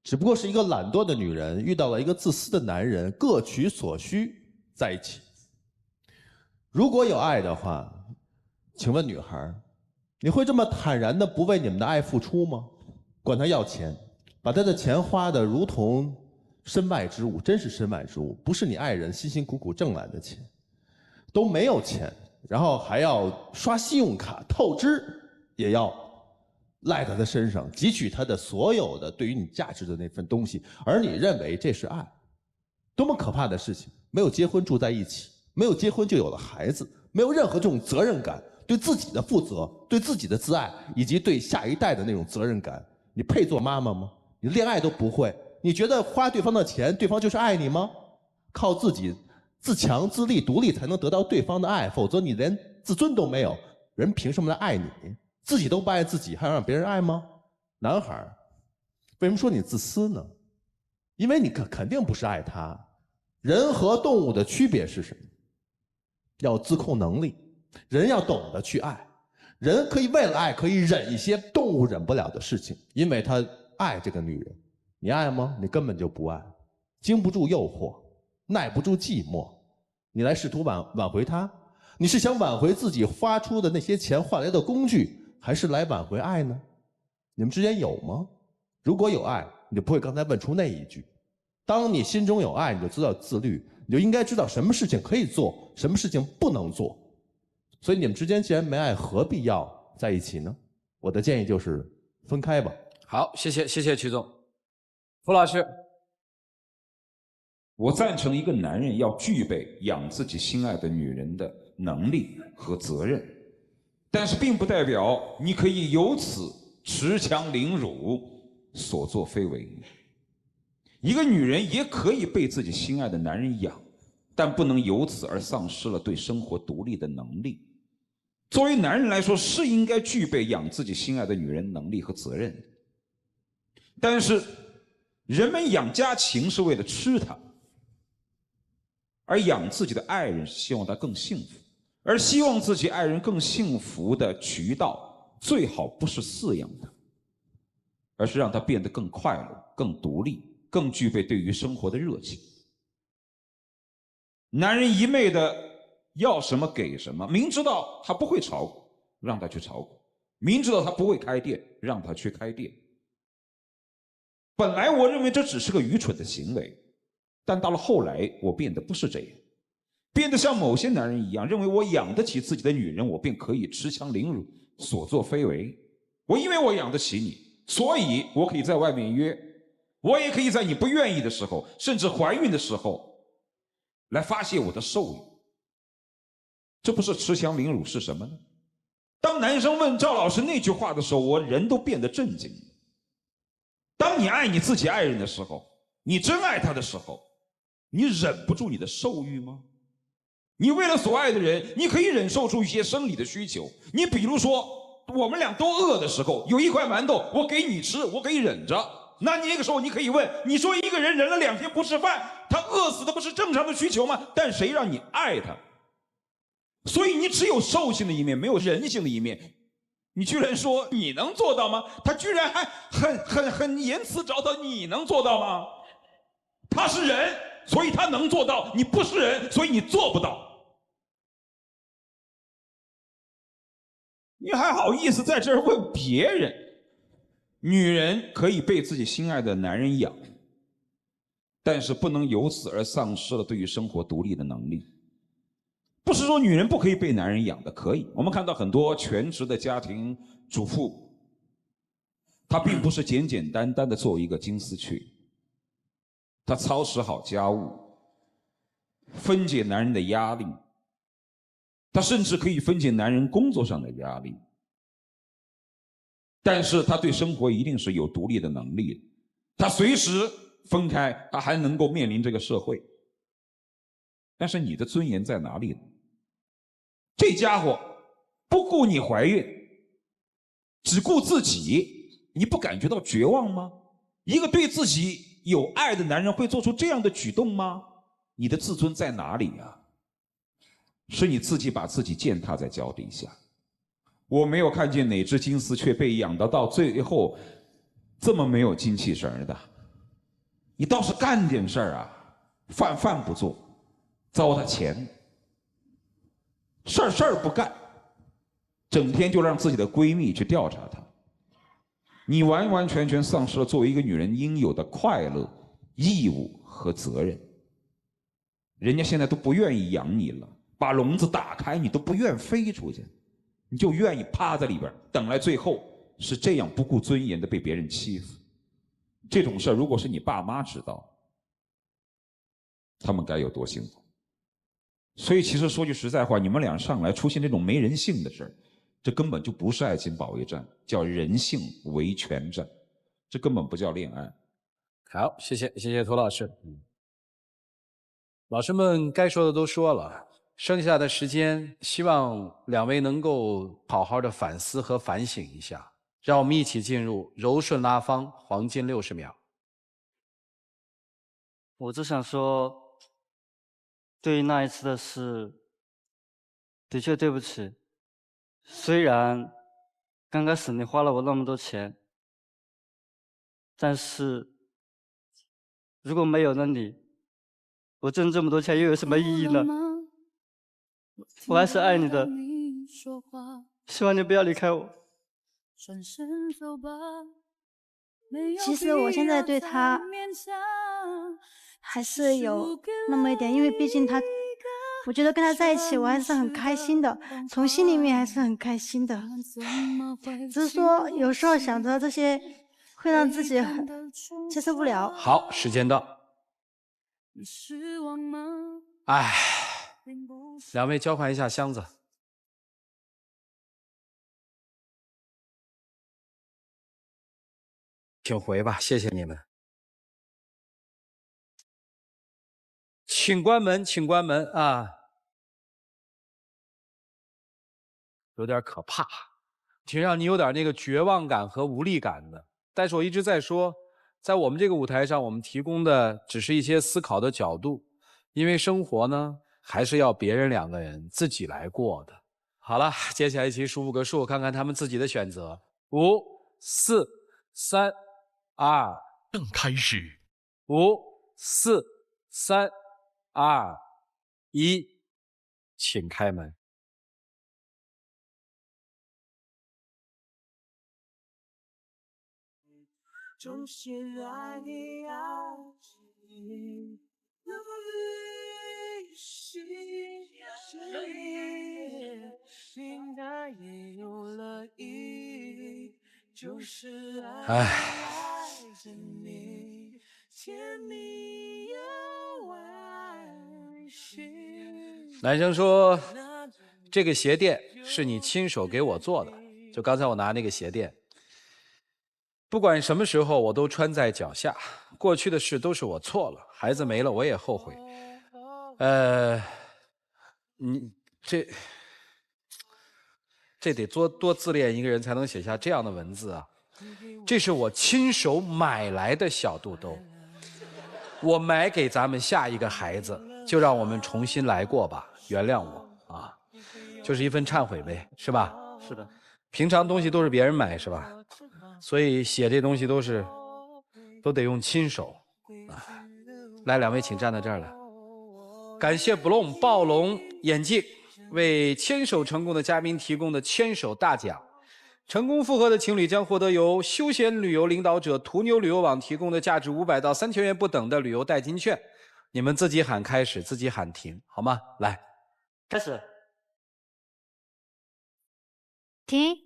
只不过是一个懒惰的女人遇到了一个自私的男人，各取所需在一起。如果有爱的话，请问女孩，你会这么坦然的不为你们的爱付出吗？管他要钱，把他的钱花得如同身外之物，真是身外之物，不是你爱人辛辛苦苦挣来的钱。都没有钱，然后还要刷信用卡透支，也要赖在他身上，汲取他的所有的对于你价值的那份东西，而你认为这是爱。多么可怕的事情！没有结婚住在一起，没有结婚就有了孩子，没有任何这种责任感，对自己的负责，对自己的自爱，以及对下一代的那种责任感。你配做妈妈吗？你恋爱都不会，你觉得花对方的钱，对方就是爱你吗？靠自己自强自立独立才能得到对方的爱，否则你连自尊都没有，人凭什么来爱你？自己都不爱自己，还要让别人爱吗？男孩，为什么说你自私呢？因为你肯定不是爱他。人和动物的区别是什么？要有自控能力，人要懂得去爱。人可以为了爱可以忍一些动物忍不了的事情，因为他爱这个女人。你爱吗？你根本就不爱，经不住诱惑，耐不住寂寞，你来试图挽回他？你是想挽回自己花出的那些钱换来的工具，还是来挽回爱呢？你们之间有吗？如果有爱，你就不会刚才问出那一句。当你心中有爱，你就知道自律，你就应该知道什么事情可以做，什么事情不能做。所以你们之间既然没爱，何必要在一起呢？我的建议就是分开吧。好，谢谢曲总。傅老师，我赞成一个男人要具备养自己心爱的女人的能力和责任，但是并不代表你可以由此恃强凌辱、所作非为。一个女人也可以被自己心爱的男人养，但不能由此而丧失了对生活独立的能力。作为男人来说，是应该具备养自己心爱的女人能力和责任的。但是，人们养家禽是为了吃它，而养自己的爱人是希望他更幸福。而希望自己爱人更幸福的渠道，最好不是饲养他，而是让他变得更快乐、更独立、更具备对于生活的热情。男人一昧的要什么给什么，明知道他不会炒股，让他去炒股；明知道他不会开店，让他去开店。本来我认为这只是个愚蠢的行为，但到了后来，我变得不是这样，变得像某些男人一样，认为我养得起自己的女人，我便可以恃强凌辱、所作非为。我因为我养得起你，所以我可以在外面约，我也可以在你不愿意的时候，甚至怀孕的时候，来发泄我的兽欲。这不是恃强凌辱是什么呢？当男生问赵老师那句话的时候，我人都变得震惊。当你爱你自己爱人的时候，你真爱他的时候，你忍不住你的兽欲吗？你为了所爱的人，你可以忍受出一些生理的需求。你比如说，我们俩都饿的时候，有一块馒头，我给你吃，我可以忍着。那你那个时候你可以问，你说一个人忍了2天不吃饭，他饿死的不是正常的需求吗？但谁让你爱他？所以你只有兽性的一面，没有人性的一面。你居然说你能做到吗？他居然还很言辞找到你能做到吗？他是人，所以他能做到；你不是人，所以你做不到。你还好意思在这儿问别人？女人可以被自己心爱的男人养，但是不能由此而丧失了对于生活独立的能力。不是说女人不可以被男人养的，可以。我们看到很多全职的家庭主妇，她并不是简简单单的做一个金丝雀，她操持好家务，分解男人的压力，她甚至可以分解男人工作上的压力。但是她对生活一定是有独立的能力的，她随时分开，她还能够面临这个社会。但是你的尊严在哪里呢？这家伙不顾你怀孕，只顾自己，你不感觉到绝望吗？一个对自己有爱的男人会做出这样的举动吗？你的自尊在哪里呀？是你自己把自己践踏在脚底下。我没有看见哪只金丝雀被养到最后这么没有精气神的。你倒是干点事儿啊，饭不做，糟蹋钱，事儿不干，整天就让自己的闺蜜去调查她。你完完全全丧失了作为一个女人应有的快乐、义务和责任。人家现在都不愿意养你了，把笼子打开，你都不愿飞出去，你就愿意趴在里边，等来最后是这样不顾尊严的被别人欺负。这种事儿，如果是你爸妈知道，他们该有多幸福。所以其实说句实在话，你们俩上来出现这种没人性的事儿，这根本就不是爱情保卫战，叫人性维权战，这根本不叫恋爱。好，谢谢涂老师。老师们该说的都说了，剩下的时间，希望2位能够好好的反思和反省一下。让我们一起进入柔顺拉芳黄金60秒。我只想说，对于那一次的事，的确对不起。虽然刚开始你花了我那么多钱，但是如果没有了你，我挣这么多钱又有什么意义呢？我还是爱你的，希望你不要离开我。转身走吧，其实我现在对他还是有那么一点，因为毕竟他，我觉得跟他在一起我还是很开心的，从心里面还是很开心的。只是说有时候想着这些会让自己很接受不了。好，时间到。哎，两位交换一下箱子。请回吧，谢谢你们。请关门，请关门啊！有点可怕，挺让你有点那个绝望感和无力感的。但是我一直在说，在我们这个舞台上，我们提供的只是一些思考的角度，因为生活呢，还是要别人两个人自己来过的。好了，接下来一起数5个数，看看他们自己的选择。5、4、3、2，正开始。5、4、3、2、1，请开门。重新爱你爱情的旅行，平淡也有了意义，就是爱着你，甜蜜又温馨。男生说，这个鞋垫是你亲手给我做的，就刚才我拿那个鞋垫。不管什么时候我都穿在脚下，过去的事都是我错了，孩子没了我也后悔。你这得多自恋一个人才能写下这样的文字啊！这是我亲手买来的小肚兜，我买给咱们下一个孩子，就让我们重新来过吧，原谅我啊，就是一份忏悔呗，是吧？是的。平常东西都是别人买是吧？所以写这东西都得用亲手啊！来，两位请站到这儿来。感谢 Bloom 暴龙眼镜为牵手成功的嘉宾提供的牵手大奖。成功复合的情侣将获得由休闲旅游领导者途牛旅游网提供的价值500到3000元不等的旅游代金券。你们自己喊开始，自己喊停，好吗？来，开始。停。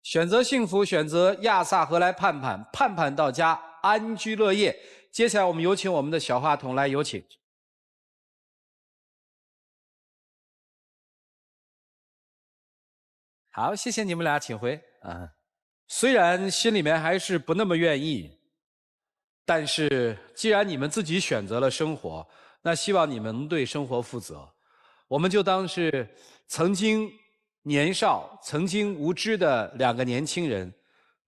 选择幸福，选择亚萨河来盼盼，盼盼到家，安居乐业。接下来我们有请我们的小话筒来，有请。好，谢谢你们俩，请回啊。虽然心里面还是不那么愿意，但是既然你们自己选择了生活，那希望你们能对生活负责。我们就当是曾经年少、曾经无知的两个年轻人，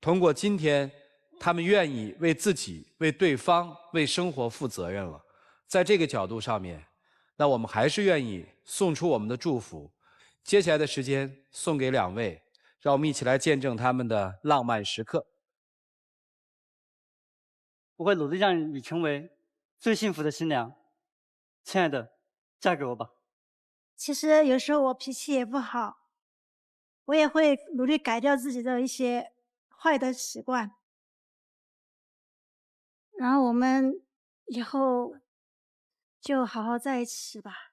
通过今天，他们愿意为自己、为对方、为生活负责任了。在这个角度上面，那我们还是愿意送出我们的祝福。接下来的时间送给两位，让我们一起来见证他们的浪漫时刻。我会努力让你成为最幸福的新娘，亲爱的，嫁给我吧。其实有时候我脾气也不好，我也会努力改掉自己的一些坏的习惯，然后我们以后就好好在一起吧。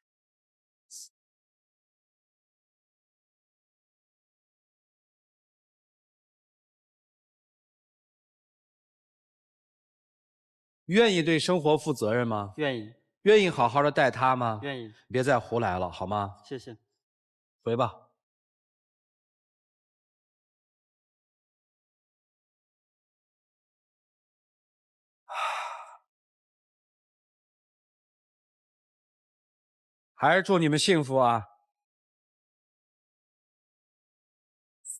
愿意对生活负责任吗？愿意。愿意好好的带他吗？愿意。别再胡来了，好吗？谢谢。回吧。还是祝你们幸福啊！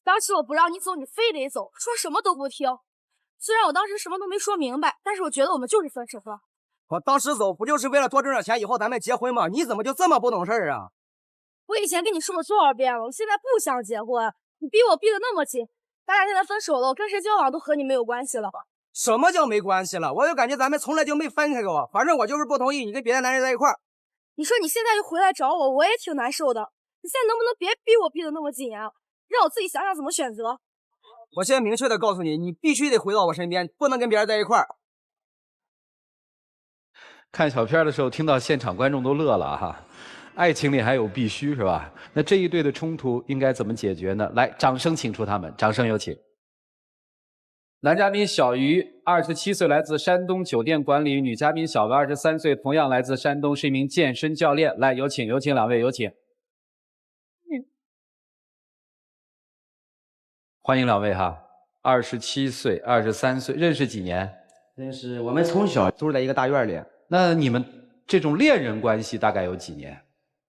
当时我不让你走，你非得走，说什么都不听。虽然我当时什么都没说明白，但是我觉得我们就是分手了。我当时走不就是为了多挣点钱，以后咱们结婚吗？你怎么就这么不懂事儿啊？我以前跟你说了多少遍了，我现在不想结婚，你逼我逼得那么紧，咱俩现在分手了，我跟谁交往都和你没有关系了。什么叫没关系了？我就感觉咱们从来就没分开过，反正我就是不同意你跟别的男人在一块儿。你说你现在又回来找我，我也挺难受的。你现在能不能别逼我逼得那么紧啊？让我自己想想怎么选择。我现在明确的告诉你，你必须得回到我身边，不能跟别人在一块儿。看小片的时候，听到现场观众都乐了哈。爱情里还有必须是吧？那这一对的冲突应该怎么解决呢？来，掌声请出他们，掌声有请。男嘉宾小鱼，27岁，来自山东酒店管理；女嘉宾小白，23岁，同样来自山东，是一名健身教练。来，有请两位，有请。欢迎两位哈。27岁，23岁，认识几年？认识，我们从小都是在一个大院里。那你们这种恋人关系大概有几年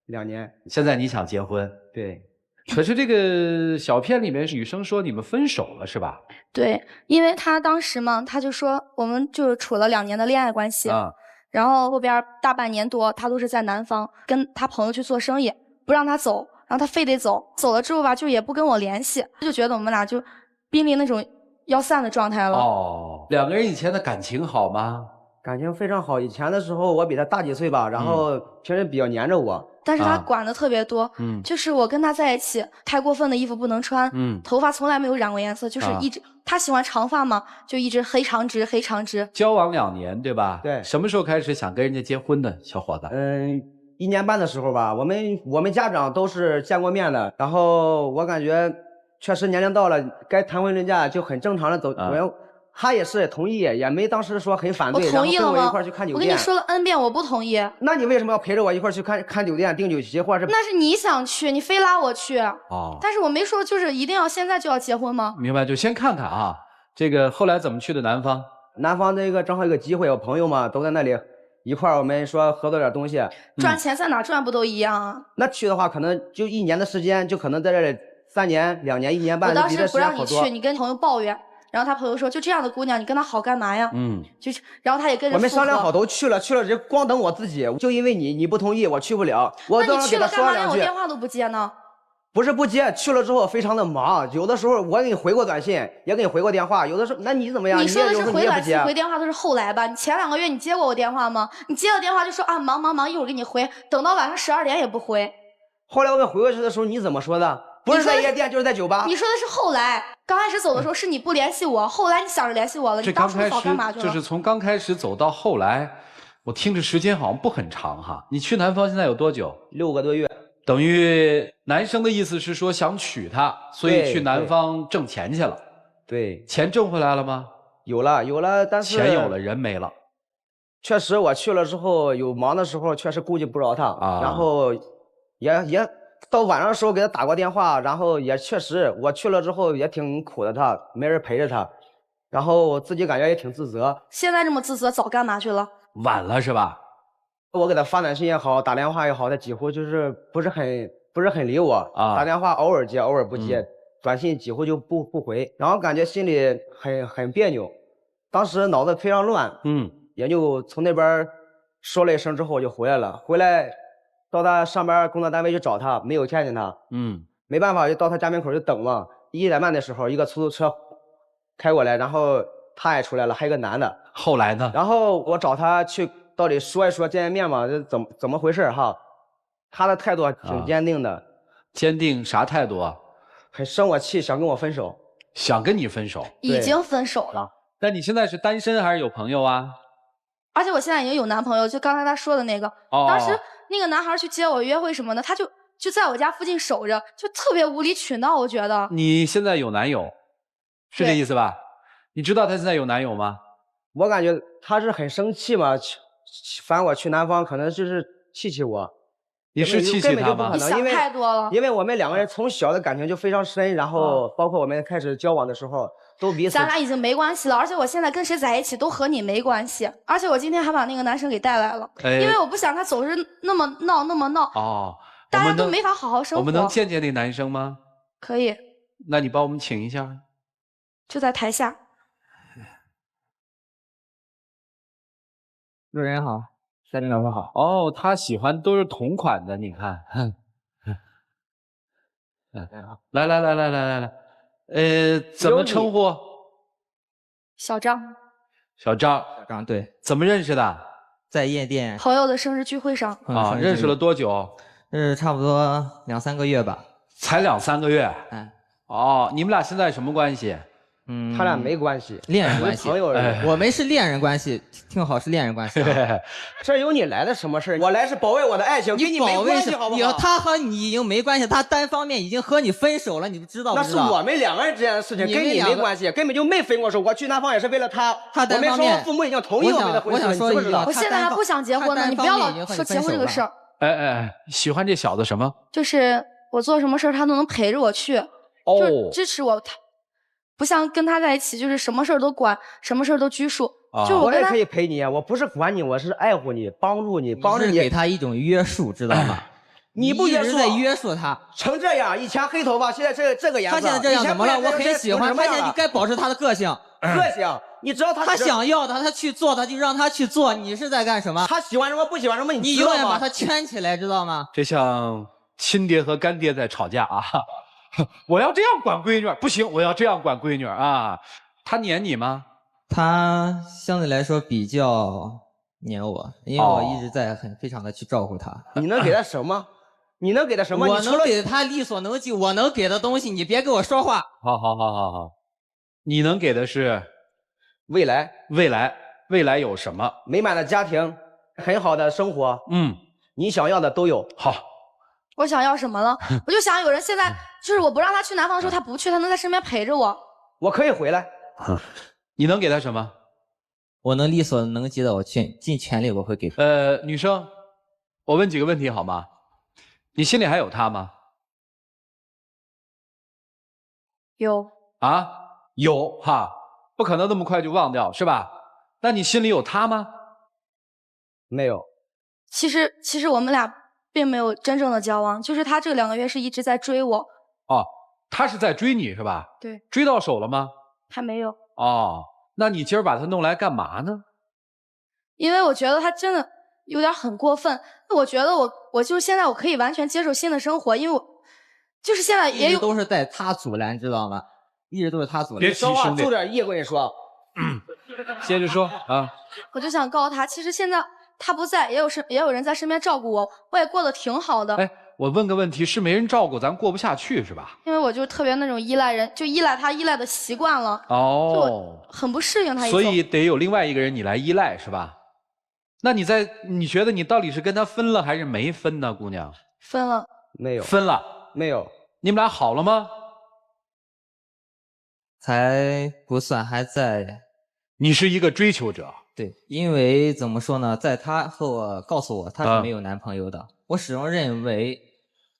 ？2年。现在你想结婚？对。可是这个小片里面女生说你们分手了是吧？对，因为他当时嘛，他就说我们就处了2年的恋爱关系，然后后边大半年多他都是在南方跟他朋友去做生意，不让他走，然后他非得走，走了之后吧就也不跟我联系，就觉得我们俩就濒临那种要散的状态了。哦，两个人以前的感情好吗？感情非常好，以前的时候我比他大几岁吧，然后平时比较黏着我。但是他管的特别多，就是我跟他在一起，太过分的衣服不能穿，头发从来没有染过颜色，就是一直，他喜欢长发嘛，就一直黑长直，黑长直。交往2年对吧？对。什么时候开始想跟人家结婚的，小伙子？1年半的时候吧，我们家长都是见过面的，然后我感觉确实年龄到了，该谈婚论嫁就很正常的走。他也是同意，也没当时说很反对，我同意了吗？然后跟我一块去看酒店。我跟你说了 N 遍，我不同意。那你为什么要陪着我一块去看酒店、订酒席，或者是？那是你想去，你非拉我去。但是我没说就是一定要现在就要结婚吗？明白，就先看看啊。这个后来怎么去的南方？南方这个正好有个机会，我朋友嘛都在那里一块儿，我们说合作点东西。赚钱在哪赚不都一样啊？那去的话，可能就1年的时间，就可能在这里3年、2年、1年半。我当时不让你去，你跟朋友抱怨。然后他朋友说：“就这样的姑娘，你跟她好干嘛呀？”就是，然后他也跟着。我们商量好都去了，就光等我自己。就因为你不同意，我去不了。我那你去了干嘛？连我电话都不接呢？不是不接，去了之后非常的忙。有的时候我给你回过短信，也给你回过电话。有的时候，那你怎么样？你说的是回短信、回电话都是后来吧？你前2个月你接过我电话吗？你接了电话就说啊忙，一会儿给你回，等到晚上12点也不回。后来我回过去的时候，你怎么说的？不是在夜店就是在酒吧。你说的是后来，刚开始走的时候是你不联系我，后来你想着联系我了，你当初早干嘛去了？就是从刚开始走到后来，我听着时间好像不很长哈。你去南方现在有多久？6个多月。等于男生的意思是说想娶她，所以去南方挣钱去了。对。钱挣回来了吗？有了，但是钱有了，人没了。确实，我去了之后有忙的时候，确实顾及不着她，然后也。到晚上的时候给他打过电话，然后也确实我去了之后也挺苦的，他没人陪着他，然后我自己感觉也挺自责。现在这么自责，早干嘛去了？晚了是吧？我给他发短信也好，打电话也好，他几乎就是不是很理我啊。打电话偶尔接，偶尔不接，短信几乎就不回，然后感觉心里很别扭，当时脑子非常乱，也就从那边说了一声之后我就回来了，回来。到他上班工作单位去找他，没有见见他，没办法就到他家门口就等嘛。1点半的时候，一个出租车开过来，然后他也出来了，还有个男的。后来呢？然后我找他去，到底说一说，见面嘛，这怎么回事哈？他的态度挺坚定的。坚定啥态度啊？很生我气，想跟我分手。想跟你分手？已经分手了。那你现在是单身还是有朋友啊？而且我现在已经有男朋友，就刚才他说的那个，当时。那个男孩去接我约会什么的，他就在我家附近守着，就特别无理取闹。我觉得你现在有男友，是这意思吧？你知道他现在有男友吗？我感觉他是很生气嘛，烦我去南方，可能就是气我。你是气他吗？你想太多了。因为我们2个人从小的感情就非常深，然后包括我们开始交往的时候。都彼此，咱俩已经没关系了，而且我现在跟谁在一起都和你没关系，而且我今天还把那个男生给带来了，因为我不想他总是那么闹。哦，大家都没法好好生活。我们能见见那男生吗？可以。那你帮我们请一下。就在台下。主持人好，夏琳老师好。哦，他喜欢都是同款的，你看。来。怎么称呼？小张。小张，对。怎么认识的？在夜店朋友的生日聚会上。啊，认识了多久差不多2、3个月吧。才2、3个月？哎，哦，你们俩现在什么关系？他俩没关系，恋人关系。朋友而已。我们是恋人关系，听好是恋人关系。这有你来的什么事？我来是保卫我的爱情，跟你没关系，好不好？他和你已经没关系，他单方面已经和你分手了，你知道不知道？那是我们2个人之间的事情，跟你没关系，根本就没分过手。我去南方也是为了他，他单方面，我父母已经同意我们的婚事。我想说一句，我现在还不想结婚呢，你不要老说结婚这个事儿。喜欢这小子什么？就是我做什么事儿他都能陪着我去，就支持我。他不像跟他在一起，就是什么事儿都管，什么事儿都拘束。就我也可以陪你，我不是管你，我是爱护你，帮助你，帮着你，给他一种约束，知道吗？你不约束，在约束他，成这样，以前黑头发，现在这个样子。他现在这样怎么了？我很喜欢，他现在就该保持他的个性。个性，你知道他想要的，他去做，他就让他去做。你是在干什么？他喜欢什么，不喜欢什么，你永远把他圈起来，知道吗？这像亲爹和干爹在吵架啊！我要这样管闺女，不行，我要这样管闺女啊！他黏你吗？他相对来说比较黏我，因为我一直在非常的去照顾他。你能给他什么？你能给他什么？我能给他力所能及，我能给的东西，你别跟我说话。好，你能给的是未来，未来有什么？美满的家庭，很好的生活。你想要的都有。好。我想要什么了？我就想有人现在就是我不让他去南方的时候，他不去，他能在身边陪着我。我可以回来。你能给他什么？我能力所能及的，我尽全力我会给他。女生，我问几个问题好吗？你心里还有他吗？有。啊，有哈，不可能那么快就忘掉，是吧？那你心里有他吗？没有。其实我们俩并没有真正的交往，就是他这2个月是一直在追我。哦，他是在追你是吧？对。追到手了吗？还没有。哦，那你今儿把他弄来干嘛呢？因为我觉得他真的有点很过分。我觉得我就现在我可以完全接受新的生活，因为我就是现在也有一直都是在他阻拦，知道吗？一直都是他阻拦。别说话，注点意，我跟你说。接着说啊。我就想告诉他，其实现在他不在，也有人在身边照顾我，我也过得挺好的。哎，我问个问题，是没人照顾咱过不下去是吧？因为我就特别那种依赖人，就依赖他依赖的习惯了。哦。就很不适应他。所以得有另外一个人你来依赖是吧？那你觉得你到底是跟他分了还是没分呢，姑娘？分了。没有。分了。没有。你们俩好了吗？才不算，还在。你是一个追求者。对，因为怎么说呢，在他和我告诉我他是没有男朋友的，我始终认为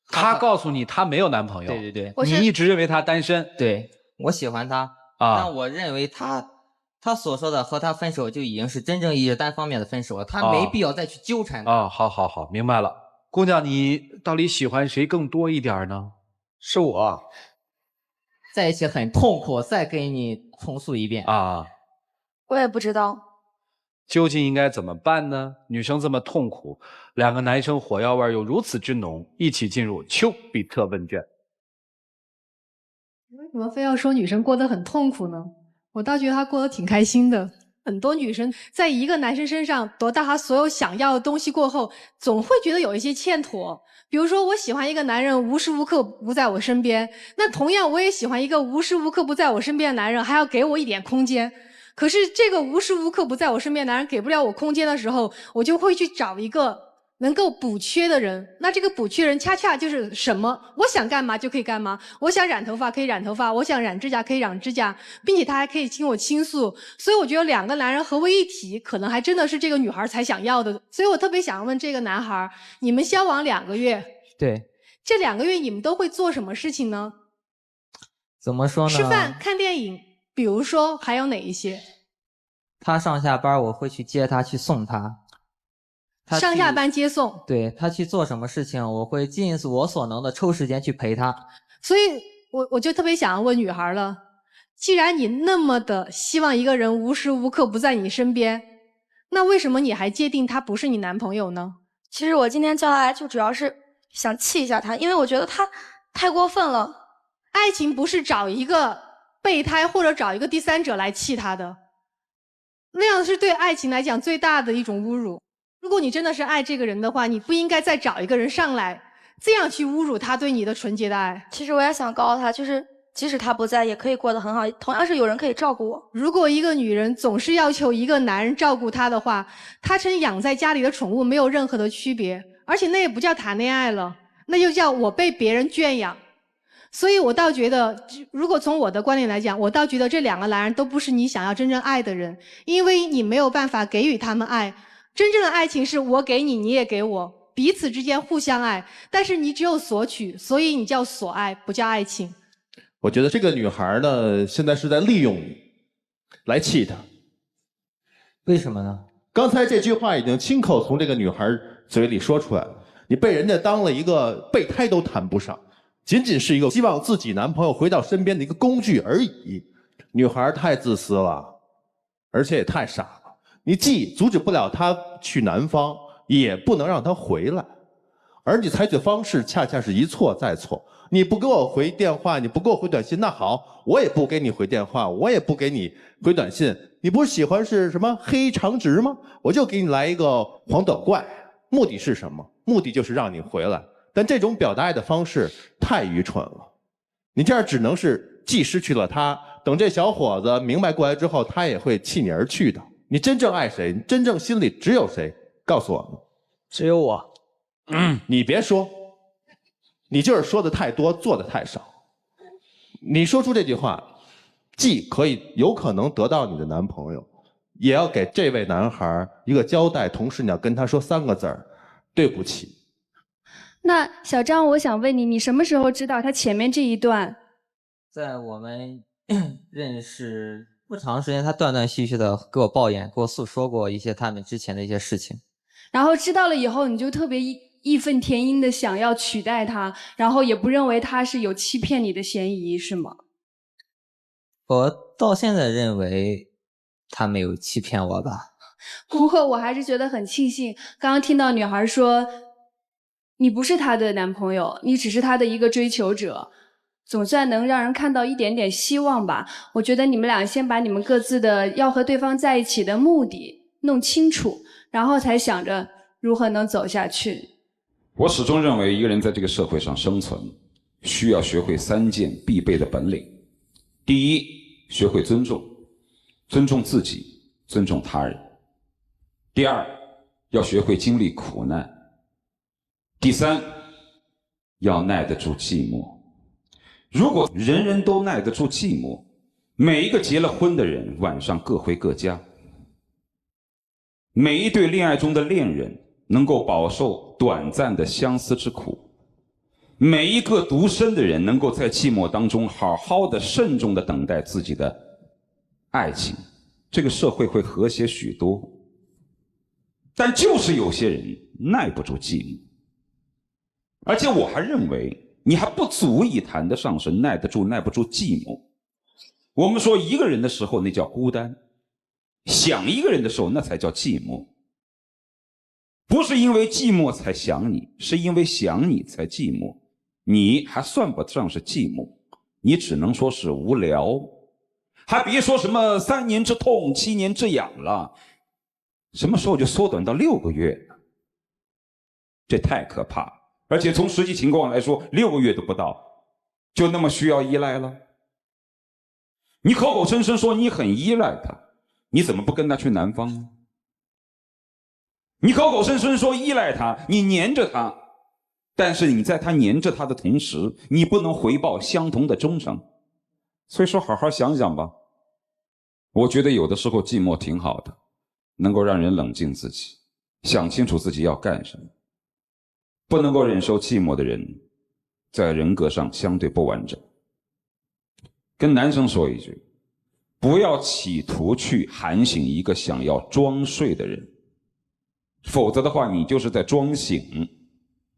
他告诉你他没有男朋友。对对对，你一直认为他单身。对，我喜欢他啊，但我认为他所说的和他分手就已经是真正意义单方面的分手了，他没必要再去纠缠他。好，明白了。姑娘，你到底喜欢谁更多一点呢？是我。在一起很痛苦，再给你重述一遍啊。我也不知道。究竟应该怎么办呢？女生这么痛苦，2个男生火药味又如此之浓，一起进入丘比特问卷。为什么非要说女生过得很痛苦呢？我倒觉得她过得挺开心的。很多女生在一个男生身上得到她所有想要的东西过后，总会觉得有一些欠妥。比如说，我喜欢一个男人无时无刻不在我身边，那同样我也喜欢一个无时无刻不在我身边的男人，还要给我一点空间。可是这个无时无刻不在我身边的男人给不了我空间的时候，我就会去找一个能够补缺的人。那这个补缺人恰恰就是什么？我想干嘛就可以干嘛，我想染头发可以染头发，我想染指甲可以染指甲，并且他还可以听我倾诉。所以我觉得2个男人合为一体，可能还真的是这个女孩才想要的。所以我特别想问这个男孩，你们交往2个月，对，这2个月你们都会做什么事情呢？怎么说呢？吃饭、看电影，比如说还有哪一些？他上下班我会去接他，去送他。上下班接送。对，他去做什么事情，我会尽我所能的抽时间去陪他。所以我就特别想要问女孩了，既然你那么的希望一个人无时无刻不在你身边，那为什么你还界定他不是你男朋友呢？其实我今天叫他来就主要是想气一下他，因为我觉得他太过分了。爱情不是找一个备胎或者找一个第三者来气他的，那样是对爱情来讲最大的一种侮辱。如果你真的是爱这个人的话，你不应该再找一个人上来这样去侮辱他对你的纯洁的爱。其实我也想告诉他，就是即使他不在，也可以过得很好，同样是有人可以照顾我。如果一个女人总是要求一个男人照顾她的话，她跟养在家里的宠物没有任何的区别，而且那也不叫谈恋爱了，那就叫我被别人圈养。所以我倒觉得，如果从我的观点来讲，我倒觉得这2个男人都不是你想要真正爱的人，因为你没有办法给予他们爱。真正的爱情是我给你，你也给我，彼此之间互相爱，但是你只有索取，所以你叫索爱，不叫爱情。我觉得这个女孩呢，现在是在利用你，来气她。为什么呢？刚才这句话已经亲口从这个女孩嘴里说出来了，你被人家当了一个备胎都谈不上。仅仅是一个希望自己男朋友回到身边的一个工具而已。女孩太自私了，而且也太傻了。你既阻止不了她去南方，也不能让她回来，而你采取的方式恰恰是一错再错。你不给我回电话，你不给我回短信，那好，我也不给你回电话，我也不给你回短信。你不是喜欢是什么黑长直吗？我就给你来一个黄短怪，目的是什么？目的就是让你回来。但这种表达爱的方式太愚蠢了，你这样只能是既失去了他，等这小伙子明白过来之后，他也会弃你而去的。你真正爱谁？你真正心里只有谁？告诉我们。只有我。你别说，你就是说的太多，做的太少。你说出这句话，既可以有可能得到你的男朋友，也要给这位男孩一个交代，同时你要跟他说3个字儿：对不起。那小张，我想问你，你什么时候知道他前面这一段？在我们认识不长时间，他断断续续的给我抱怨，给我诉说过一些他们之前的一些事情。然后知道了以后，你就特别义愤填膺的想要取代他，然后也不认为他是有欺骗你的嫌疑，是吗？我到现在认为他没有欺骗我吧。不过我还是觉得很庆幸，刚刚听到女孩说你不是他的男朋友，你只是他的一个追求者，总算能让人看到一点点希望吧。我觉得你们俩先把你们各自的要和对方在一起的目的弄清楚，然后才想着如何能走下去。我始终认为一个人在这个社会上生存，需要学会3件必备的本领。第一，学会尊重，尊重自己，尊重他人。第二，要学会经历苦难。第三，要耐得住寂寞。如果人人都耐得住寂寞，每一个结了婚的人晚上各回各家，每一对恋爱中的恋人能够饱受短暂的相思之苦，每一个独身的人能够在寂寞当中好好的慎重的等待自己的爱情，这个社会会和谐许多。但就是有些人耐不住寂寞，而且我还认为你还不足以谈得上是耐不住寂寞。我们说一个人的时候那叫孤单，想一个人的时候那才叫寂寞。不是因为寂寞才想你，是因为想你才寂寞。你还算不上是寂寞，你只能说是无聊。还别说什么3年之痛7年之痒了，什么时候就缩短到6个月呢？这太可怕了。而且从实际情况来说，6个月都不到，就那么需要依赖了？你口口声声说你很依赖他，你怎么不跟他去南方呢？你口口声声说依赖他，你黏着他，但是你在他黏着他的同时，你不能回报相同的忠诚。所以说好好想想吧。我觉得有的时候寂寞挺好的，能够让人冷静自己，想清楚自己要干什么。不能够忍受寂寞的人，在人格上相对不完整。跟男生说一句，不要企图去喊醒一个想要装睡的人，否则的话你就是在装醒。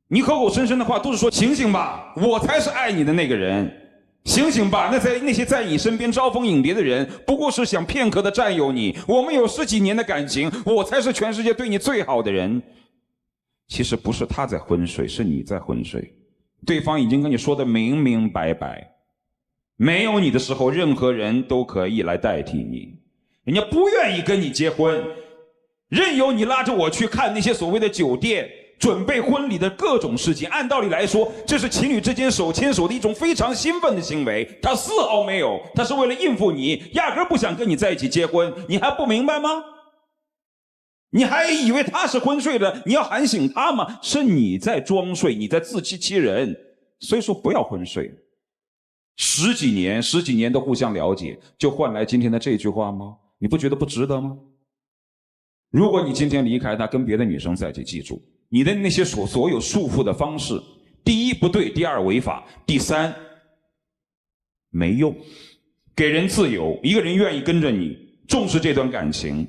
你口口声声的话都是说醒醒吧，我才是爱你的那个人，醒醒吧，那些在你身边招蜂引蝶的人不过是想片刻的占有你，我们有10几年的感情，我才是全世界对你最好的人。其实不是他在昏睡，是你在昏睡。对方已经跟你说的明明白白，没有你的时候任何人都可以来代替你，人家不愿意跟你结婚，任由你拉着我去看那些所谓的酒店，准备婚礼的各种事情。按道理来说，这是情侣之间手牵手的一种非常兴奋的行为。他丝毫没有，他是为了应付你，压根不想跟你在一起结婚。你还不明白吗？你还以为他是昏睡的，你要喊醒他吗？是你在装睡，你在自欺欺人。所以说不要昏睡。十几年的互相了解，就换来今天的这句话吗？你不觉得不值得吗？如果你今天离开他，跟别的女生在一起，记住你的那些所有束缚的方式，第一不对，第二违法，第三没用。给人自由，一个人愿意跟着你，重视这段感情，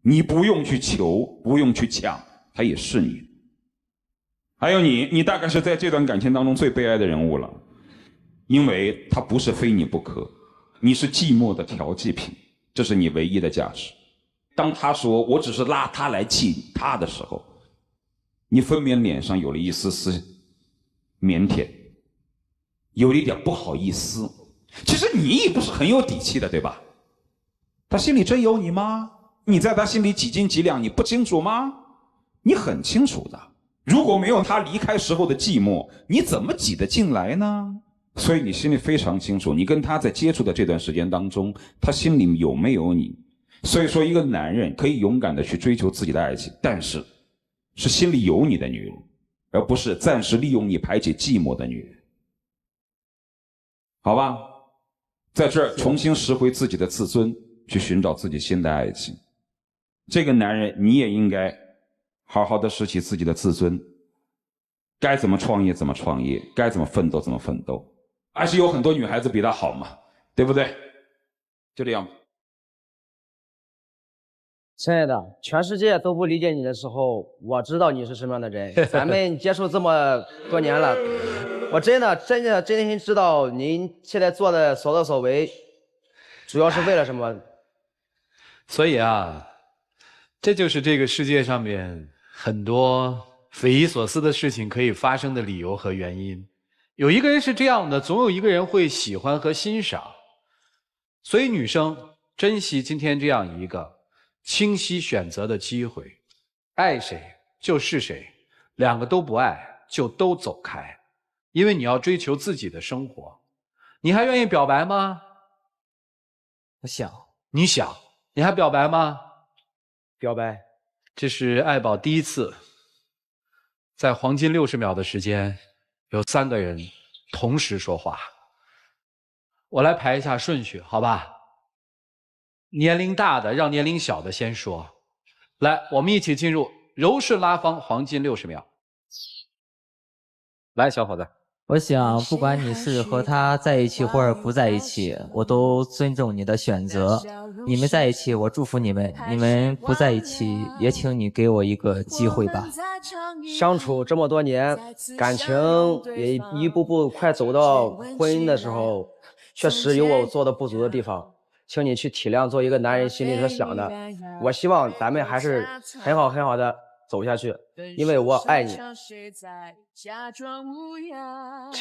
你不用去求，不用去抢，他也是你。还有你大概是在这段感情当中最悲哀的人物了，因为他不是非你不可，你是寂寞的调剂品，这是你唯一的价值。当他说我只是拉他来气他的时候，你分明脸上有了一丝丝腼腆，有了一点不好意思。其实你也不是很有底气的，对吧？他心里真有你吗？你在他心里几斤几两，你不清楚吗？你很清楚的。如果没有他离开时候的寂寞，你怎么挤得进来呢？所以你心里非常清楚，你跟他在接触的这段时间当中，他心里有没有你。所以说一个男人可以勇敢的去追求自己的爱情，但是是心里有你的女人，而不是暂时利用你排解寂寞的女人。好吧，在这儿重新拾回自己的自尊，去寻找自己新的爱情。这个男人你也应该好好的拾起自己的自尊，该怎么创业怎么创业，该怎么奋斗怎么奋斗。还是有很多女孩子比他好嘛，对不对？就这样吧。亲爱的，全世界都不理解你的时候，我知道你是什么样的人。咱们接触这么多年了，我真心知道您现在做的所作所为，主要是为了什么。所以啊，这就是这个世界上面很多匪夷所思的事情可以发生的理由和原因。有一个人是这样的，总有一个人会喜欢和欣赏。所以女生珍惜今天这样一个清晰选择的机会，爱谁就是谁，两个都不爱就都走开，因为你要追求自己的生活。你还愿意表白吗？我想。你想？你还表白吗？表白。这是爱宝第一次在黄金60秒的时间，有3个人同时说话。我来排一下顺序，好吧？年龄大的让年龄小的先说。来，我们一起进入柔顺拉芳黄金60秒。来，小伙子。我想，不管你是和他在一起或者不在一起，我都尊重你的选择。你们在一起，我祝福你们；你们不在一起，也请你给我一个机会吧。相处这么多年，感情也一步步快走到婚姻的时候，确实有我做的不足的地方，请你去体谅，做一个男人心里所想的。我希望咱们还是很好的走下去，因为我爱你。亲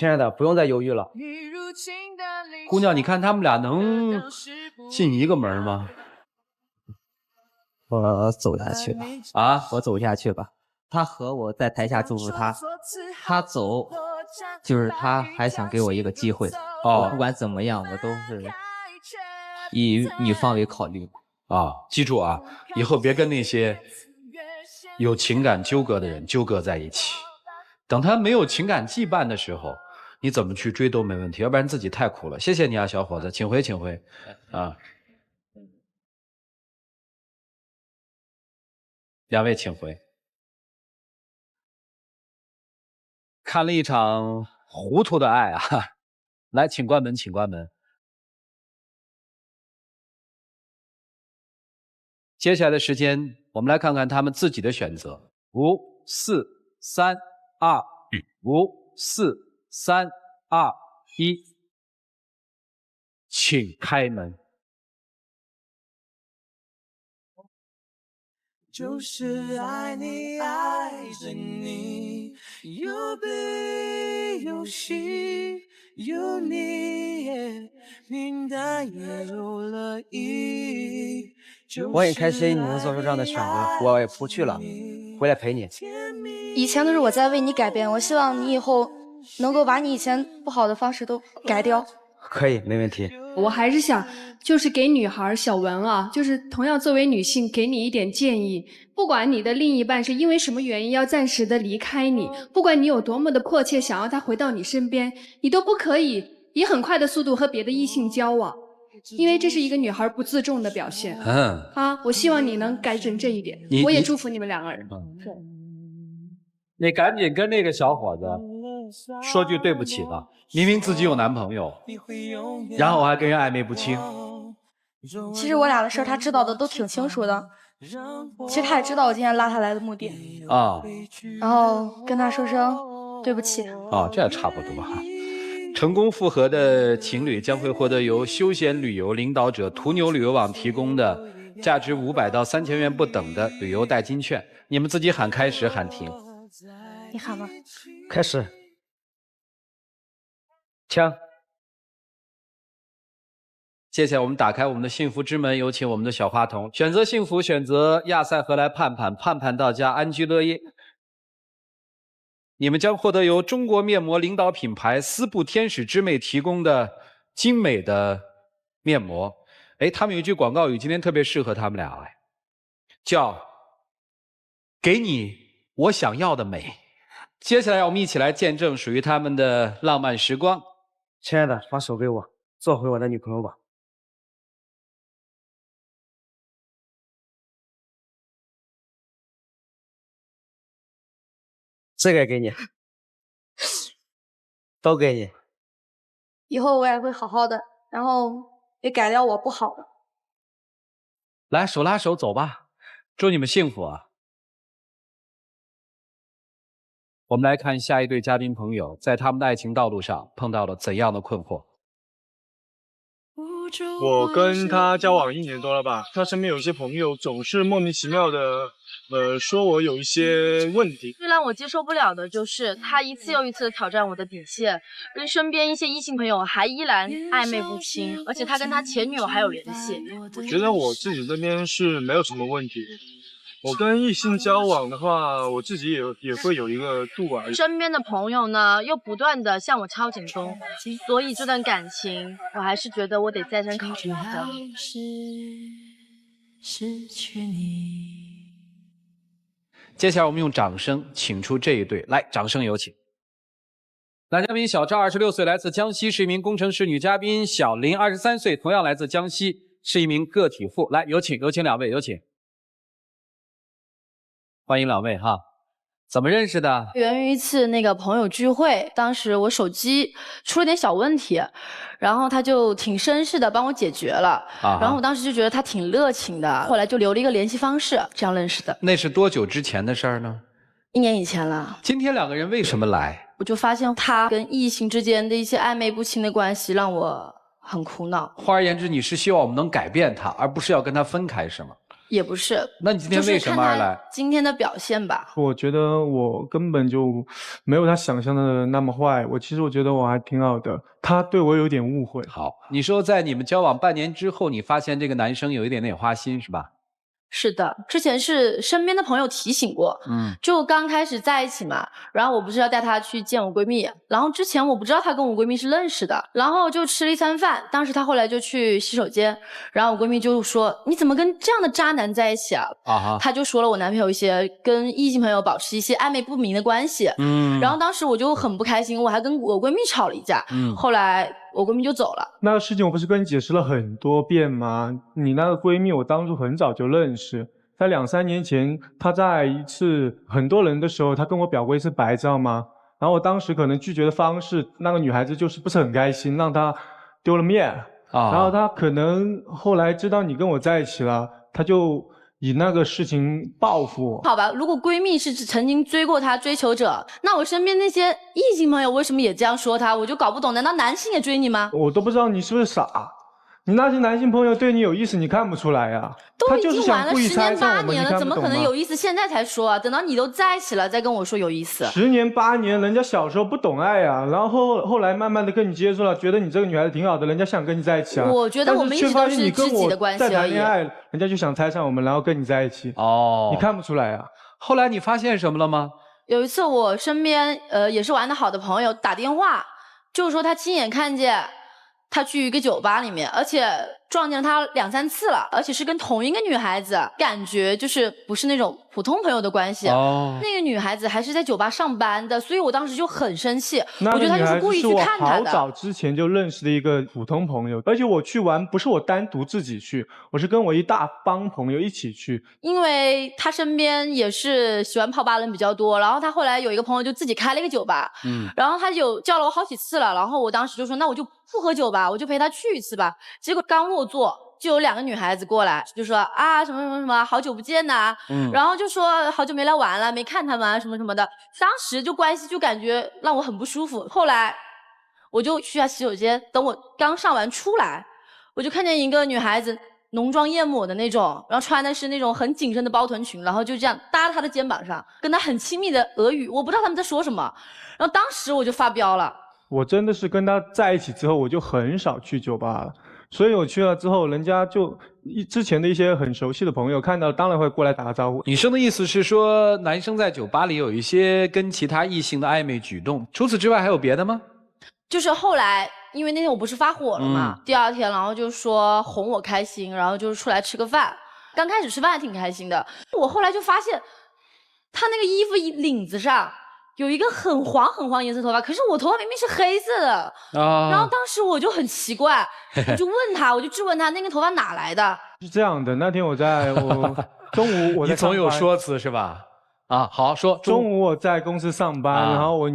爱的，不用再犹豫了。姑娘，你看他们俩能进一个门吗？我走下去吧。啊，我走下去吧。他和我在台下祝福他，他走，就是他还想给我一个机会。不管怎么样，我都是以女方为考虑。记住啊，以后别跟那些有情感纠葛的人纠葛在一起。等他没有情感羁绊的时候，你怎么去追都没问题，要不然自己太苦了。谢谢你啊，小伙子，请回，请回。两位请回。看了一场糊涂的爱啊！来，请关门，请关门。接下来的时间，我们来看看他们自己的选择。5、4、3、2、5、4、3、2、1，请开门。就是爱你，爱着你，有悲有喜，有你，平淡也有了意义。我很开心你能做出这样的选择，我也不去了。回来陪你。以前都是我在为你改变，我希望你以后能够把你以前不好的方式都改掉。可以，没问题。我还是想，就是给女孩小文啊，就是同样作为女性，给你一点建议。不管你的另一半是因为什么原因要暂时的离开你，不管你有多么的迫切想要他回到你身边，你都不可以以很快的速度和别的异性交往，因为这是一个女孩不自重的表现。我希望你能改正这一点，我也祝福你们两个人。你赶紧跟那个小伙子说句对不起吧，明明自己有男朋友，然后还跟人暧昧不清。其实我俩的事儿他知道的都挺清楚的，其实他也知道我今天拉他来的目的啊，然后跟他说声对不起。这差不多哈。成功复合的情侣将会获得由休闲旅游领导者途牛旅游网提供的价值500到3000元不等的旅游代金券。你们自己喊开始，喊停。你喊吧。开始。枪。接下来我们打开我们的幸福之门，有请我们的小花童选择幸福，选择亚塞和来盼盼，盼盼到家，安居乐业。你们将获得由中国面膜领导品牌丝布天使之魅提供的精美的面膜。他们有一句广告语，今天特别适合他们俩，叫给你我想要的美。接下来我们一起来见证属于他们的浪漫时光。亲爱的，把手给我，做回我的女朋友吧。这个给你，都给你。以后我也会好好的，然后也改掉我不好的。来，手拉手走吧，祝你们幸福啊！我们来看下一对嘉宾朋友，在他们的爱情道路上碰到了怎样的困惑？我跟他交往1年多了吧，他身边有一些朋友总是莫名其妙的，说我有一些问题。最让我接受不了的就是他一次又一次的挑战我的底线，跟身边一些异性朋友还依然暧昧不清，而且他跟他前女友还有联系。我觉得我自己这边是没有什么问题。我跟异性交往的话，我自己也会有一个度而已。身边的朋友呢，又不断的向我敲警钟，所以这段感情，我还是觉得我得再三考虑的。接下来我们用掌声请出这一对，来，掌声有请。男嘉宾小赵26岁，来自江西，是一名工程师；女嘉宾小林23岁，同样来自江西，是一名个体户。来，有请两位，有请。欢迎两位哈，怎么认识的？源于一次那个朋友聚会，当时我手机出了点小问题，然后他就挺绅士的帮我解决了，然后我当时就觉得他挺热情的，后来就留了一个联系方式，这样认识的。那是多久之前的事儿呢？1年以前了。今天两个人为什么来？我就发现他跟异性之间的一些暧昧不清的关系让我很苦恼。换而言之，你是希望我们能改变他，而不是要跟他分开，是吗？也不是。那你今天为什么而来？今天的表现吧。我觉得我根本就没有他想象的那么坏，其实我觉得我还挺好的，他对我有点误会。好，你说在你们交往半年之后，你发现这个男生有一点点花心，是吧？是的，之前是身边的朋友提醒过，就刚开始在一起嘛，然后我不是要带他去见我闺蜜，然后之前我不知道他跟我闺蜜是认识的，然后就吃了一餐饭，当时他后来就去洗手间，然后我闺蜜就说你怎么跟这样的渣男在一起啊？他就说了我男朋友一些跟异性朋友保持一些暧昧不明的关系，然后当时我就很不开心，我还跟我闺蜜吵了一架，后来我闺蜜就走了。那个事情我不是跟你解释了很多遍吗？你那个闺蜜我当初很早就认识，在2、3年前，她在一次很多人的时候，她跟我表过一次白，知道吗？然后我当时可能拒绝的方式，那个女孩子就是不是很开心，让她丢了面。然后她可能后来知道你跟我在一起了，她就以那个事情报复我。好吧，如果闺蜜是曾经追过她追求者，那我身边那些异性朋友为什么也这样说她？我就搞不懂，难道男性也追你吗？我都不知道你是不是傻。你那些男性朋友对你有意思，你看不出来呀？都已经玩了10年8年了，怎么可能有意思？现在才说啊，等到你都在一起了再跟我说有意思。10年8年，人家小时候不懂爱呀，然后后来慢慢的跟你接触了，觉得你这个女孩子挺好的，人家想跟你在一起啊。我觉得我们一直都是知己的关系而已。在谈恋爱，人家就想拆散我们，然后跟你在一起。你看不出来啊？后来你发现什么了吗？有一次我身边也是玩得好的朋友打电话，就是说他亲眼看见他去一个酒吧里面，而且撞见了他2、3次了，而且是跟同一个女孩子，感觉就是不是那种普通朋友的关系。那个女孩子还是在酒吧上班的，所以我当时就很生气，我觉得他就是故意去看他的。那个女孩子是我好早之前就认识的一个普通朋友，而且我去玩不是我单独自己去，我是跟我一大帮朋友一起去。因为他身边也是喜欢泡吧人比较多，然后他后来有一个朋友就自己开了一个酒吧，然后他就叫了我好几次了，然后我当时就说那我就不喝酒吧，我就陪他去一次吧。结果刚落座就有2个女孩子过来，就说啊什么什么什么好久不见呐，然后就说好久没来玩了，没看他们什么什么的。当时就关系就感觉让我很不舒服。后来我就去下洗手间，等我刚上完出来，我就看见一个女孩子浓妆艳抹的那种，然后穿的是那种很紧身的包臀裙，然后就这样搭在她的肩膀上，跟她很亲密的俄语，我不知道他们在说什么，然后当时我就发飙了。我真的是跟他在一起之后，我就很少去酒吧了。所以我去了之后，人家就之前的一些很熟悉的朋友看到，当然会过来打个招呼。女生的意思是说，男生在酒吧里有一些跟其他异性的暧昧举动，除此之外还有别的吗？就是后来，因为那天我不是发火了嘛，第2天然后就说哄我开心，然后就是出来吃个饭。刚开始吃饭还挺开心的，我后来就发现，他那个衣服领子上有一个很黄颜色头发，可是我头发明明是黑色的然后当时我就很奇怪，我就问他，我就质问他那个头发哪来的。是这样的，那天我中午我在你总有说辞是吧？好说。中午我在公司上班，然后我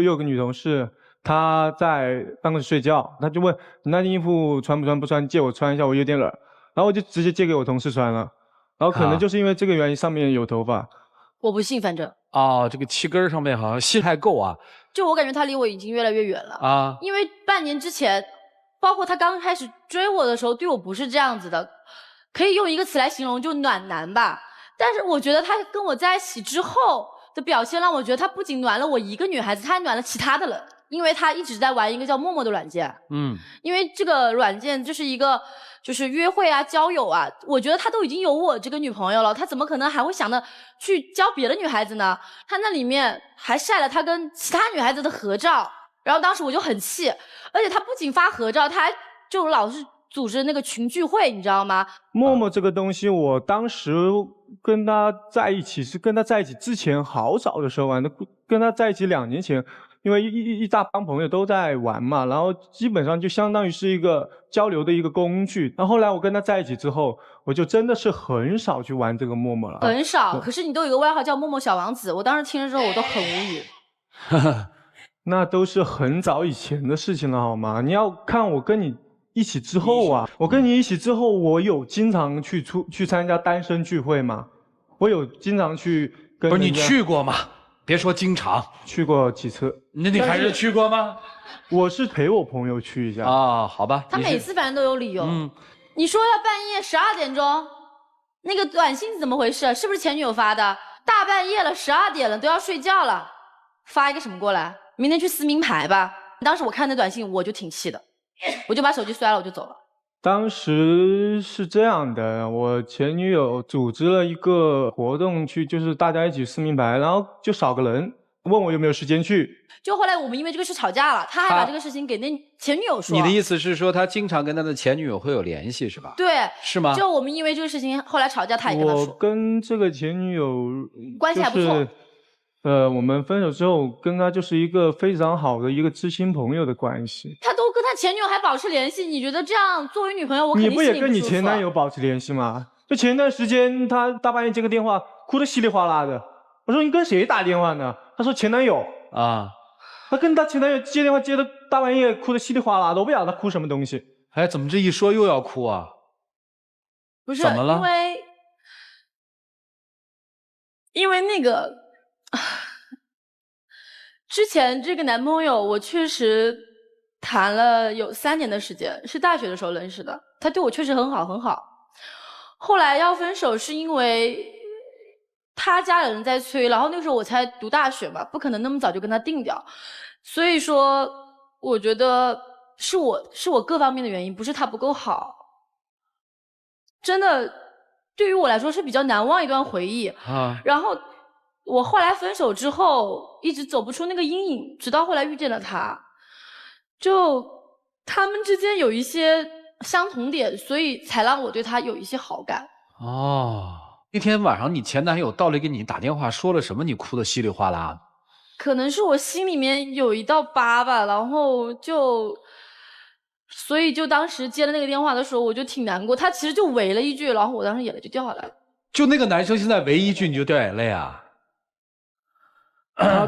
有个女同事，她在办公室睡觉，她就问你那件衣服穿不穿，借我穿一下，我有点冷。然后我就直接借给我同事穿了，然后可能就是因为这个原因，上面有头发。我不信，反正这个气根上面好像信太够啊。就我感觉他离我已经越来越远了因为半年之前，包括他刚开始追我的时候，对我不是这样子的，可以用一个词来形容，就暖男吧。但是我觉得他跟我在一起之后的表现，让我觉得他不仅暖了我一个女孩子，他还暖了其他的人。因为他一直在玩一个叫陌陌的软件，因为这个软件就是一个就是约会啊、交友啊，我觉得他都已经有我这个女朋友了，他怎么可能还会想着去交别的女孩子呢？他那里面还晒了他跟其他女孩子的合照，然后当时我就很气，而且他不仅发合照，他还就老是组织那个群聚会，你知道吗？陌陌这个东西，我当时跟他在一起是跟他在一起之前好早的时候玩的，跟他在一起2年前。因为一大帮朋友都在玩嘛，然后基本上就相当于是一个交流的一个工具。然后后来我跟他在一起之后，我就真的是很少去玩这个陌陌了。很少，可是你都有个外号叫陌陌小王子，我当时听了之后我都很无语。那都是很早以前的事情了，好吗？你要看我跟你一起之后啊，我跟你一起之后，我有经常去参加单身聚会吗？我有经常去跟。不是你去过吗？别说经常去过几次，那你还是去过吗？我是陪我朋友去一下好吧。他每次反正都有理由。你说要半夜12点钟，那个短信是怎么回事？是不是前女友发的？大半夜了，12点了，都要睡觉了，发一个什么过来？明天去撕名牌吧。当时我看那短信，我就挺气的，我就把手机摔了，我就走了。当时是这样的，我前女友组织了一个活动去，就是大家一起撕名牌，然后就少个人，问我有没有时间去。就后来我们因为这个事吵架了，他还把这个事情给那前女友说。你的意思是说他经常跟他的前女友会有联系是吧？对，是吗？就我们因为这个事情后来吵架，他也跟他说。我跟这个前女友关系还不错。我们分手之后，跟他就是一个非常好的一个知心朋友的关系。他都跟他前女友还保持联系，你觉得这样作为女朋友，我肯定心里不舒服。你不也跟你前男友保持联系吗？就前段时间他大半夜接个电话，哭得稀里哗啦的。我说你跟谁打电话呢？他说前男友啊。他跟他前男友接电话接的大半夜，哭得稀里哗啦的，我不晓得他哭什么东西。哎，怎么这一说又要哭啊？不是，怎么了？因为那个。之前这个男朋友我确实谈了有3年的时间，是大学的时候认识的，他对我确实很好很好。后来要分手是因为他家里人在催，然后那个时候我才读大学嘛，不可能那么早就跟他定掉，所以说我觉得是我各方面的原因，不是他不够好。真的对于我来说是比较难忘一段回忆啊。然后我后来分手之后，一直走不出那个阴影，直到后来遇见了他，就他们之间有一些相同点，所以才让我对他有一些好感。哦，那天晚上你前男友到了给你打电话，说了什么？你哭得稀里哗啦的。可能是我心里面有一道疤吧，然后所以就当时接了那个电话的时候，我就挺难过。他其实就喂了一句，然后我当时眼泪就掉下来了。就那个男生现在喂一句你就掉眼泪啊？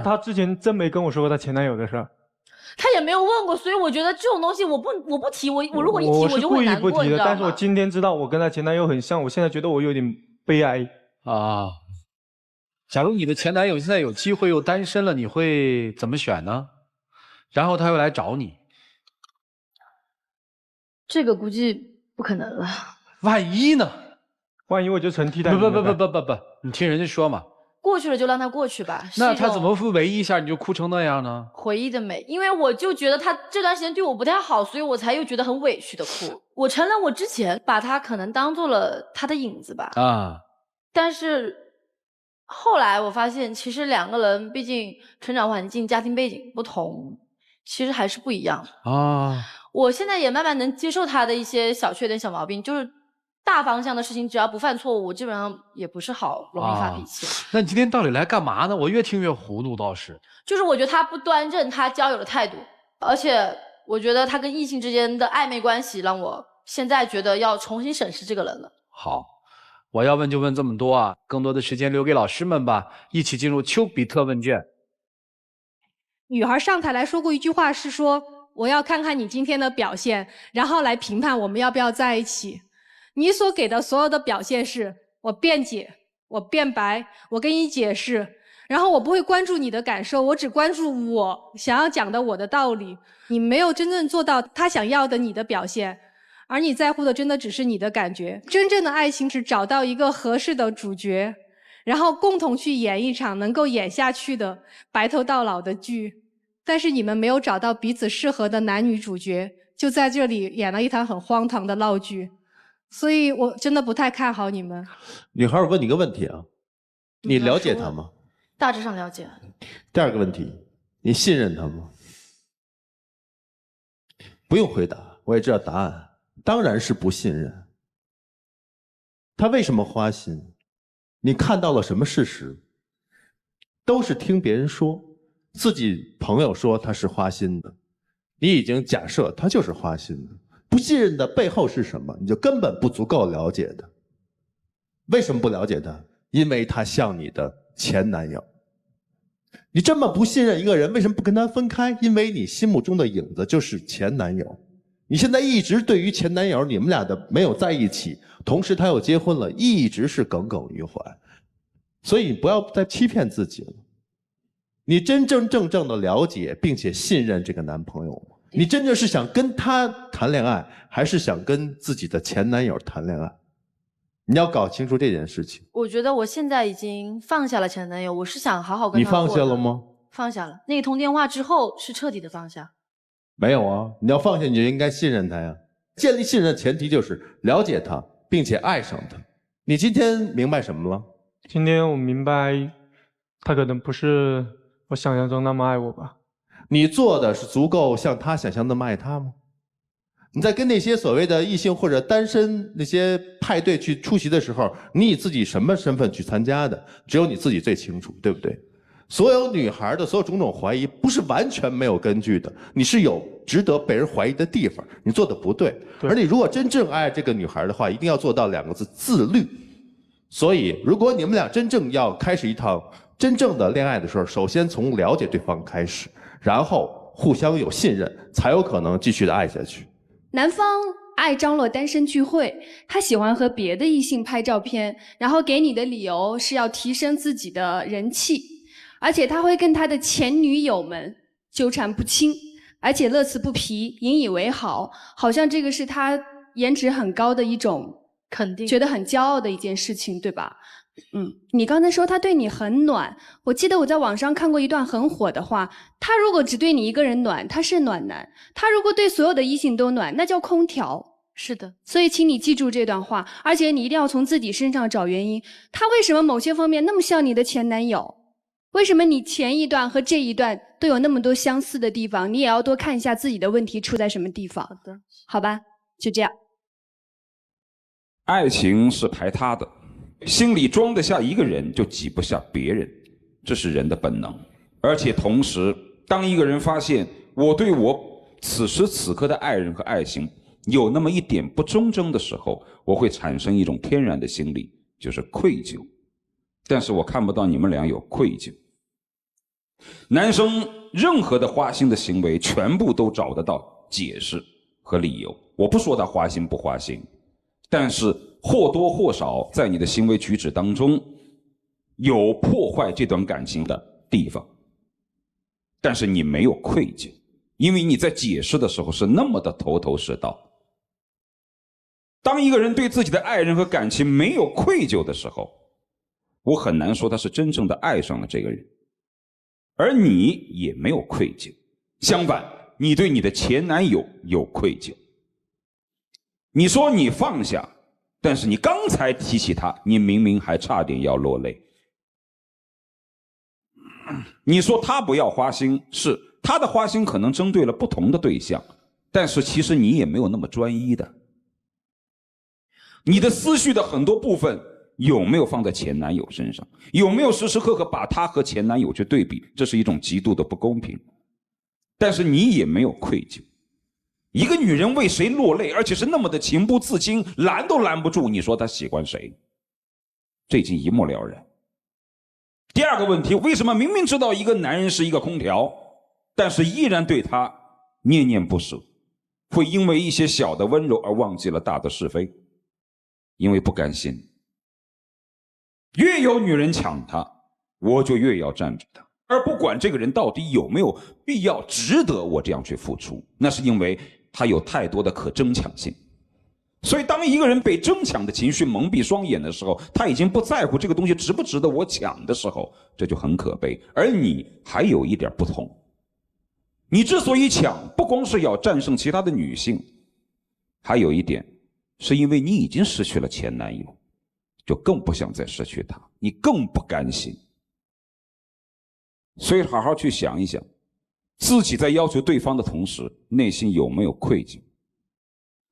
他之前真没跟我说过他前男友的事儿。他也没有问过，所以我觉得这种东西我不提，我如果一提我就会难过，我是故意不提的，但是我你知道吗？今天知道我跟他前男友很像，我现在觉得我有点悲哀啊。假如你的前男友现在有机会又单身了，你会怎么选呢？然后他又来找你，这个估计不可能了。万一呢？万一我就成替代。不，你听人家说嘛。过去了就让他过去吧。那他怎么会唯一一下你就哭成那样呢？回忆的美，因为我就觉得他这段时间对我不太好，所以我才又觉得很委屈的哭。我承认我之前把他可能当做了他的影子吧。啊。但是后来我发现，其实两个人毕竟成长环境、家庭背景不同，其实还是不一样啊。我现在也慢慢能接受他的一些小缺点、小毛病，就是大方向的事情，只要不犯错误，我基本上也不是好容易发脾气。那你今天到底来干嘛呢？我越听越糊涂，倒是。就是我觉得他不端正，他交友的态度，而且我觉得他跟异性之间的暧昧关系，让我现在觉得要重新审视这个人了。好。我要问就问这么多啊，更多的时间留给老师们吧，一起进入丘比特问卷。女孩上台来说过一句话，是说我要看看你今天的表现，然后来评判我们要不要在一起。你所给的所有的表现是我辩解，我辩白，我跟你解释，然后我不会关注你的感受，我只关注我想要讲的我的道理。你没有真正做到他想要的你的表现。而你在乎的真的只是你的感觉，真正的爱情是找到一个合适的主角，然后共同去演一场能够演下去的白头到老的剧。但是你们没有找到彼此适合的男女主角，就在这里演了一场很荒唐的闹剧。所以我真的不太看好你们。女孩，我问你个问题啊，你了解他吗？大致上了解。第二个问题，你信任他吗？不用回答，我也知道答案。当然是不信任。他为什么花心？你看到了什么事实？都是听别人说，自己朋友说他是花心的，你已经假设他就是花心的。不信任的背后是什么？你就根本不足够了解他。为什么不了解他？因为他像你的前男友。你这么不信任一个人，为什么不跟他分开？因为你心目中的影子就是前男友。你现在一直对于前男友你们俩的没有在一起，同时他又结婚了，一直是耿耿于怀，所以你不要再欺骗自己了。你真真正正的了解并且信任这个男朋友吗？你真正是想跟他谈恋爱，还是想跟自己的前男友谈恋爱？你要搞清楚这件事情。我觉得我现在已经放下了前男友，我是想好好跟他过。你放下了吗？放下了。那一通电话之后是彻底的放下。没有啊，你要放下你就应该信任他呀。建立信任的前提就是了解他，并且爱上他。你今天明白什么了？今天我明白，他可能不是我想象中那么爱我吧。你做的是足够像他想象那么爱他吗？你在跟那些所谓的异性或者单身那些派对去出席的时候，你以自己什么身份去参加的，只有你自己最清楚，对不对？所有女孩的所有种种怀疑不是完全没有根据的，你是有值得被人怀疑的地方，你做的不对。而你如果真正爱这个女孩的话，一定要做到2个字：自律。所以如果你们俩真正要开始一趟真正的恋爱的时候，首先从了解对方开始，然后互相有信任，才有可能继续的爱下去。男方爱张罗单身聚会，他喜欢和别的异性拍照片，然后给你的理由是要提升自己的人气，而且他会跟他的前女友们纠缠不清，而且乐此不疲，引以为豪，好像这个是他颜值很高的一种肯定，觉得很骄傲的一件事情，对吧？你刚才说他对你很暖，我记得我在网上看过一段很火的话，他如果只对你一个人暖，他是暖男；他如果对所有的异性都暖，那叫空调。是的，所以请你记住这段话，而且你一定要从自己身上找原因。他为什么某些方面那么像你的前男友？为什么你前一段和这一段都有那么多相似的地方？你也要多看一下自己的问题出在什么地方。好的，好吧，就这样。爱情是排他的，心里装得下一个人，就挤不下别人，这是人的本能。而且同时，当一个人发现我对我此时此刻的爱人和爱情有那么一点不忠贞的时候，我会产生一种天然的心理，就是愧疚。但是我看不到你们俩有愧疚。男生任何的花心的行为，全部都找得到解释和理由。我不说他花心不花心，但是或多或少在你的行为举止当中有破坏这段感情的地方。但是你没有愧疚，因为你在解释的时候是那么的头头是道。当一个人对自己的爱人和感情没有愧疚的时候，我很难说他是真正的爱上了这个人，而你也没有愧疚。相反，你对你的前男友有愧疚。你说你放下，但是你刚才提起他，你明明还差点要落泪。你说他不要花心，是他的花心可能针对了不同的对象，但是其实你也没有那么专一的。你的思绪的很多部分有没有放在前男友身上？有没有时时刻刻把他和前男友去对比？这是一种极度的不公平。但是你也没有愧疚。一个女人为谁落泪，而且是那么的情不自禁，拦都拦不住，你说她喜欢谁？这已经一目了然。第二个问题，为什么明明知道一个男人是一个空调，但是依然对他念念不舍，会因为一些小的温柔而忘记了大的是非？因为不甘心。越有女人抢他，我就越要站着他，而不管这个人到底有没有必要值得我这样去付出，那是因为他有太多的可争抢性。所以当一个人被争抢的情绪蒙蔽双眼的时候，他已经不在乎这个东西值不值得我抢的时候，这就很可悲。而你还有一点不同，你之所以抢，不光是要战胜其他的女性，还有一点是因为你已经失去了前男友，就更不想再失去他，你更不甘心。所以好好去想一想，自己在要求对方的同时，内心有没有愧疚。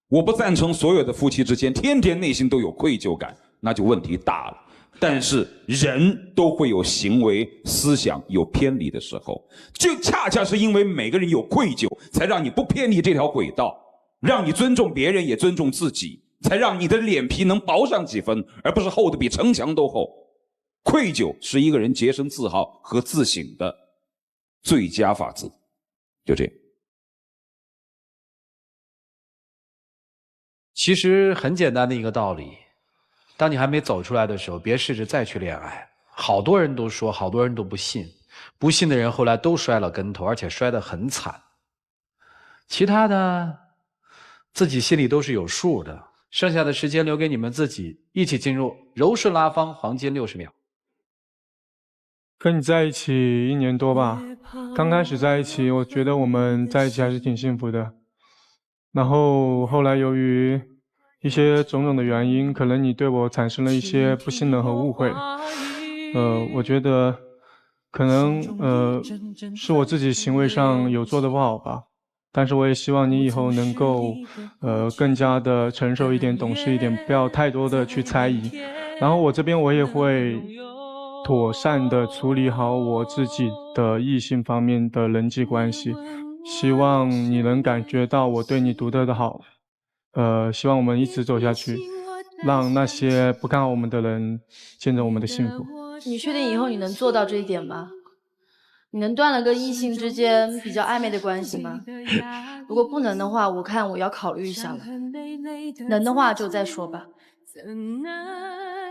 我不赞成所有的夫妻之间天天内心都有愧疚感，那就问题大了。但是人都会有行为思想有偏离的时候，就恰恰是因为每个人有愧疚，才让你不偏离这条轨道，让你尊重别人也尊重自己，才让你的脸皮能薄上几分，而不是厚的比城墙都厚。愧疚是一个人洁身自好和自省的最佳法则。就这样。其实很简单的一个道理，当你还没走出来的时候，别试着再去恋爱。好多人都说，好多人都不信，不信的人后来都摔了跟头，而且摔得很惨。其他的自己心里都是有数的，剩下的时间留给你们自己，一起进入柔顺拉芳黄金60秒。跟你在一起1年多吧，刚开始在一起，我觉得我们在一起还是挺幸福的。然后后来由于一些种种的原因，可能你对我产生了一些不信任和误会。我觉得可能是我自己行为上有做得不好吧。但是我也希望你以后能够更加的成熟一点，懂事一点，不要太多的去猜疑。然后我这边我也会妥善的处理好我自己的异性方面的人际关系。希望你能感觉到我对你独特的好，希望我们一直走下去，让那些不看好我们的人见证我们的幸福。你确定以后你能做到这一点吗？你能断了跟异性之间比较暧昧的关系吗？如果不能的话，我看我要考虑一下了。能的话就再说吧。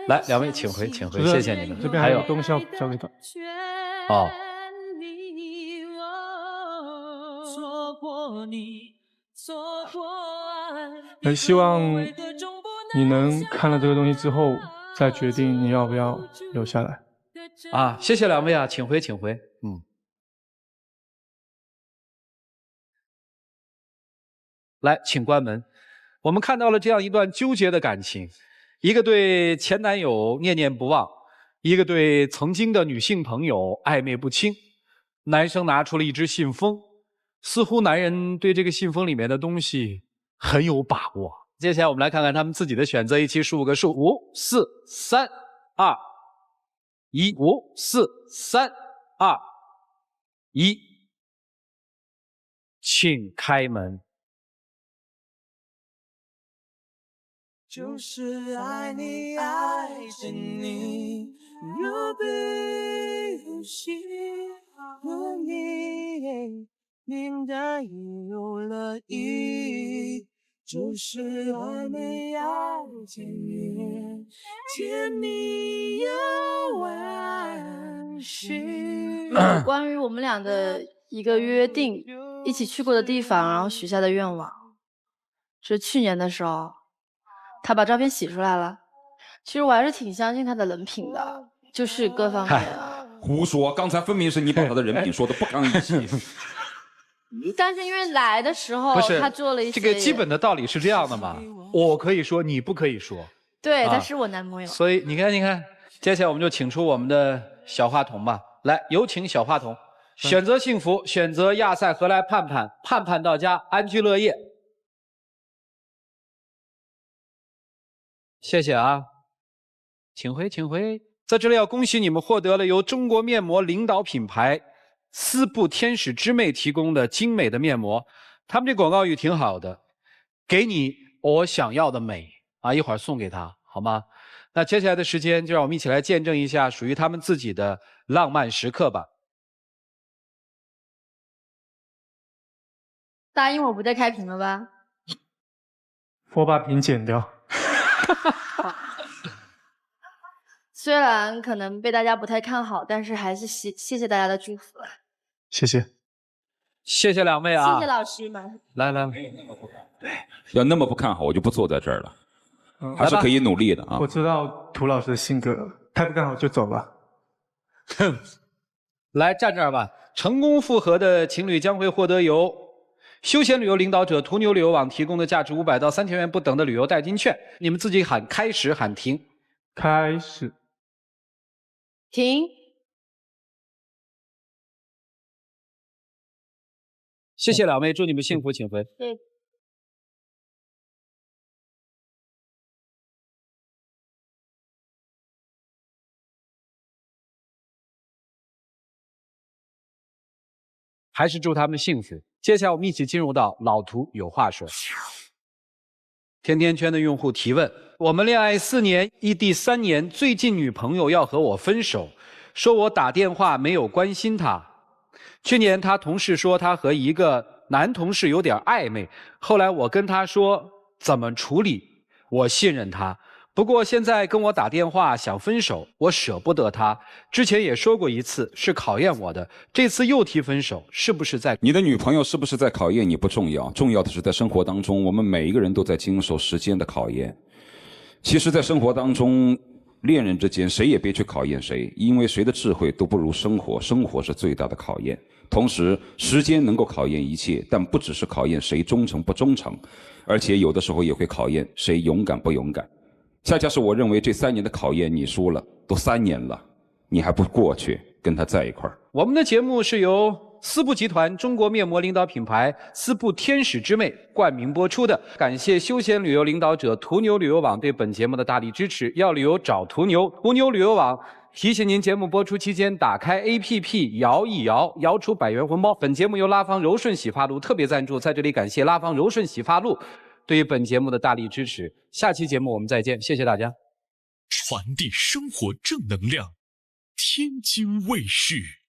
来，两位请回，请回，谢谢你们。这边还有东西要交给他。哦。希望你能看了这个东西之后，再决定你要不要留下来。啊，谢谢两位啊，请回，请回。来，请关门。我们看到了这样一段纠结的感情，一个对前男友念念不忘，一个对曾经的女性朋友暧昧不清。男生拿出了一只信封，似乎男人对这个信封里面的东西很有把握。接下来我们来看看他们自己的选择，一起数个数：5、4、3、2、1。5、4、3、2、1，请开门。就是爱你，爱着你，有悲有喜，有你，明的也有了意义。就是爱你，爱着你，甜蜜又温馨。关于我们俩的一个约定，一起去过的地方，然后许下的愿望，是去年的时候。他把照片洗出来了，其实我还是挺相信他的人品的，就是各方面。胡说，刚才分明是你把他的人品说的不堪一击。但是因为来的时候他做了一些，这个基本的道理是这样的嘛，我可以说，你不可以说。对，他是我男朋友。所以你看，接下来我们就请出我们的小话筒吧，来，有请小话筒，选择幸福，选择亚赛何来盼盼，盼盼到家，安居乐业。谢谢啊，请回，请回。在这里要恭喜你们获得了由中国面膜领导品牌丝布天使之魅提供的精美的面膜。他们这广告语挺好的，给你我想要的美啊，一会儿送给他，好吗？那接下来的时间就让我们一起来见证一下属于他们自己的浪漫时刻吧。答应我不再开屏了吧？我把屏剪掉。虽然可能被大家不太看好，但是还是谢谢大家的祝福。谢谢，谢谢两位啊！谢谢老师们。来，对，要那么不看好，我就不坐在这儿了。还是可以努力的啊！我知道涂老师的性格，太不看好就走吧。来站这儿吧。成功复合的情侣将会获得由休闲旅游领导者途牛旅游网提供的价值500到3000元不等的旅游代金券。你们自己喊开始，喊停。开始。停。谢谢两位，祝你们幸福，请回。对。还是祝他们幸福。接下来我们一起进入到老涂有话说。甜甜圈的用户提问：我们恋爱4年，异地3年，最近女朋友要和我分手，说我打电话没有关心她。去年她同事说她和一个男同事有点暧昧，后来我跟她说怎么处理，我信任她。不过现在跟我打电话想分手，我舍不得他。之前也说过一次，是考验我的，这次又提分手，是不是在？你的女朋友是不是在考验你不重要，重要的是在生活当中，我们每一个人都在经受时间的考验。其实，在生活当中，恋人之间谁也别去考验谁，因为谁的智慧都不如生活，生活是最大的考验。同时，时间能够考验一切，但不只是考验谁忠诚不忠诚，而且有的时候也会考验谁勇敢不勇敢。恰恰是我认为这3年的考验你输了，都3年了，你还不过去跟他在一块儿。我们的节目是由丝布集团中国面膜领导品牌丝布天使之魅冠名播出的。感谢休闲旅游领导者途牛旅游网对本节目的大力支持。要旅游找途牛，途牛旅游网提醒您，节目播出期间打开 APP 摇一摇，摇出100元红包。本节目由拉芳柔顺洗发露特别赞助，在这里感谢拉芳柔顺洗发露对于本节目的大力支持。下期节目我们再见，谢谢大家。传递生活正能量，天津卫视。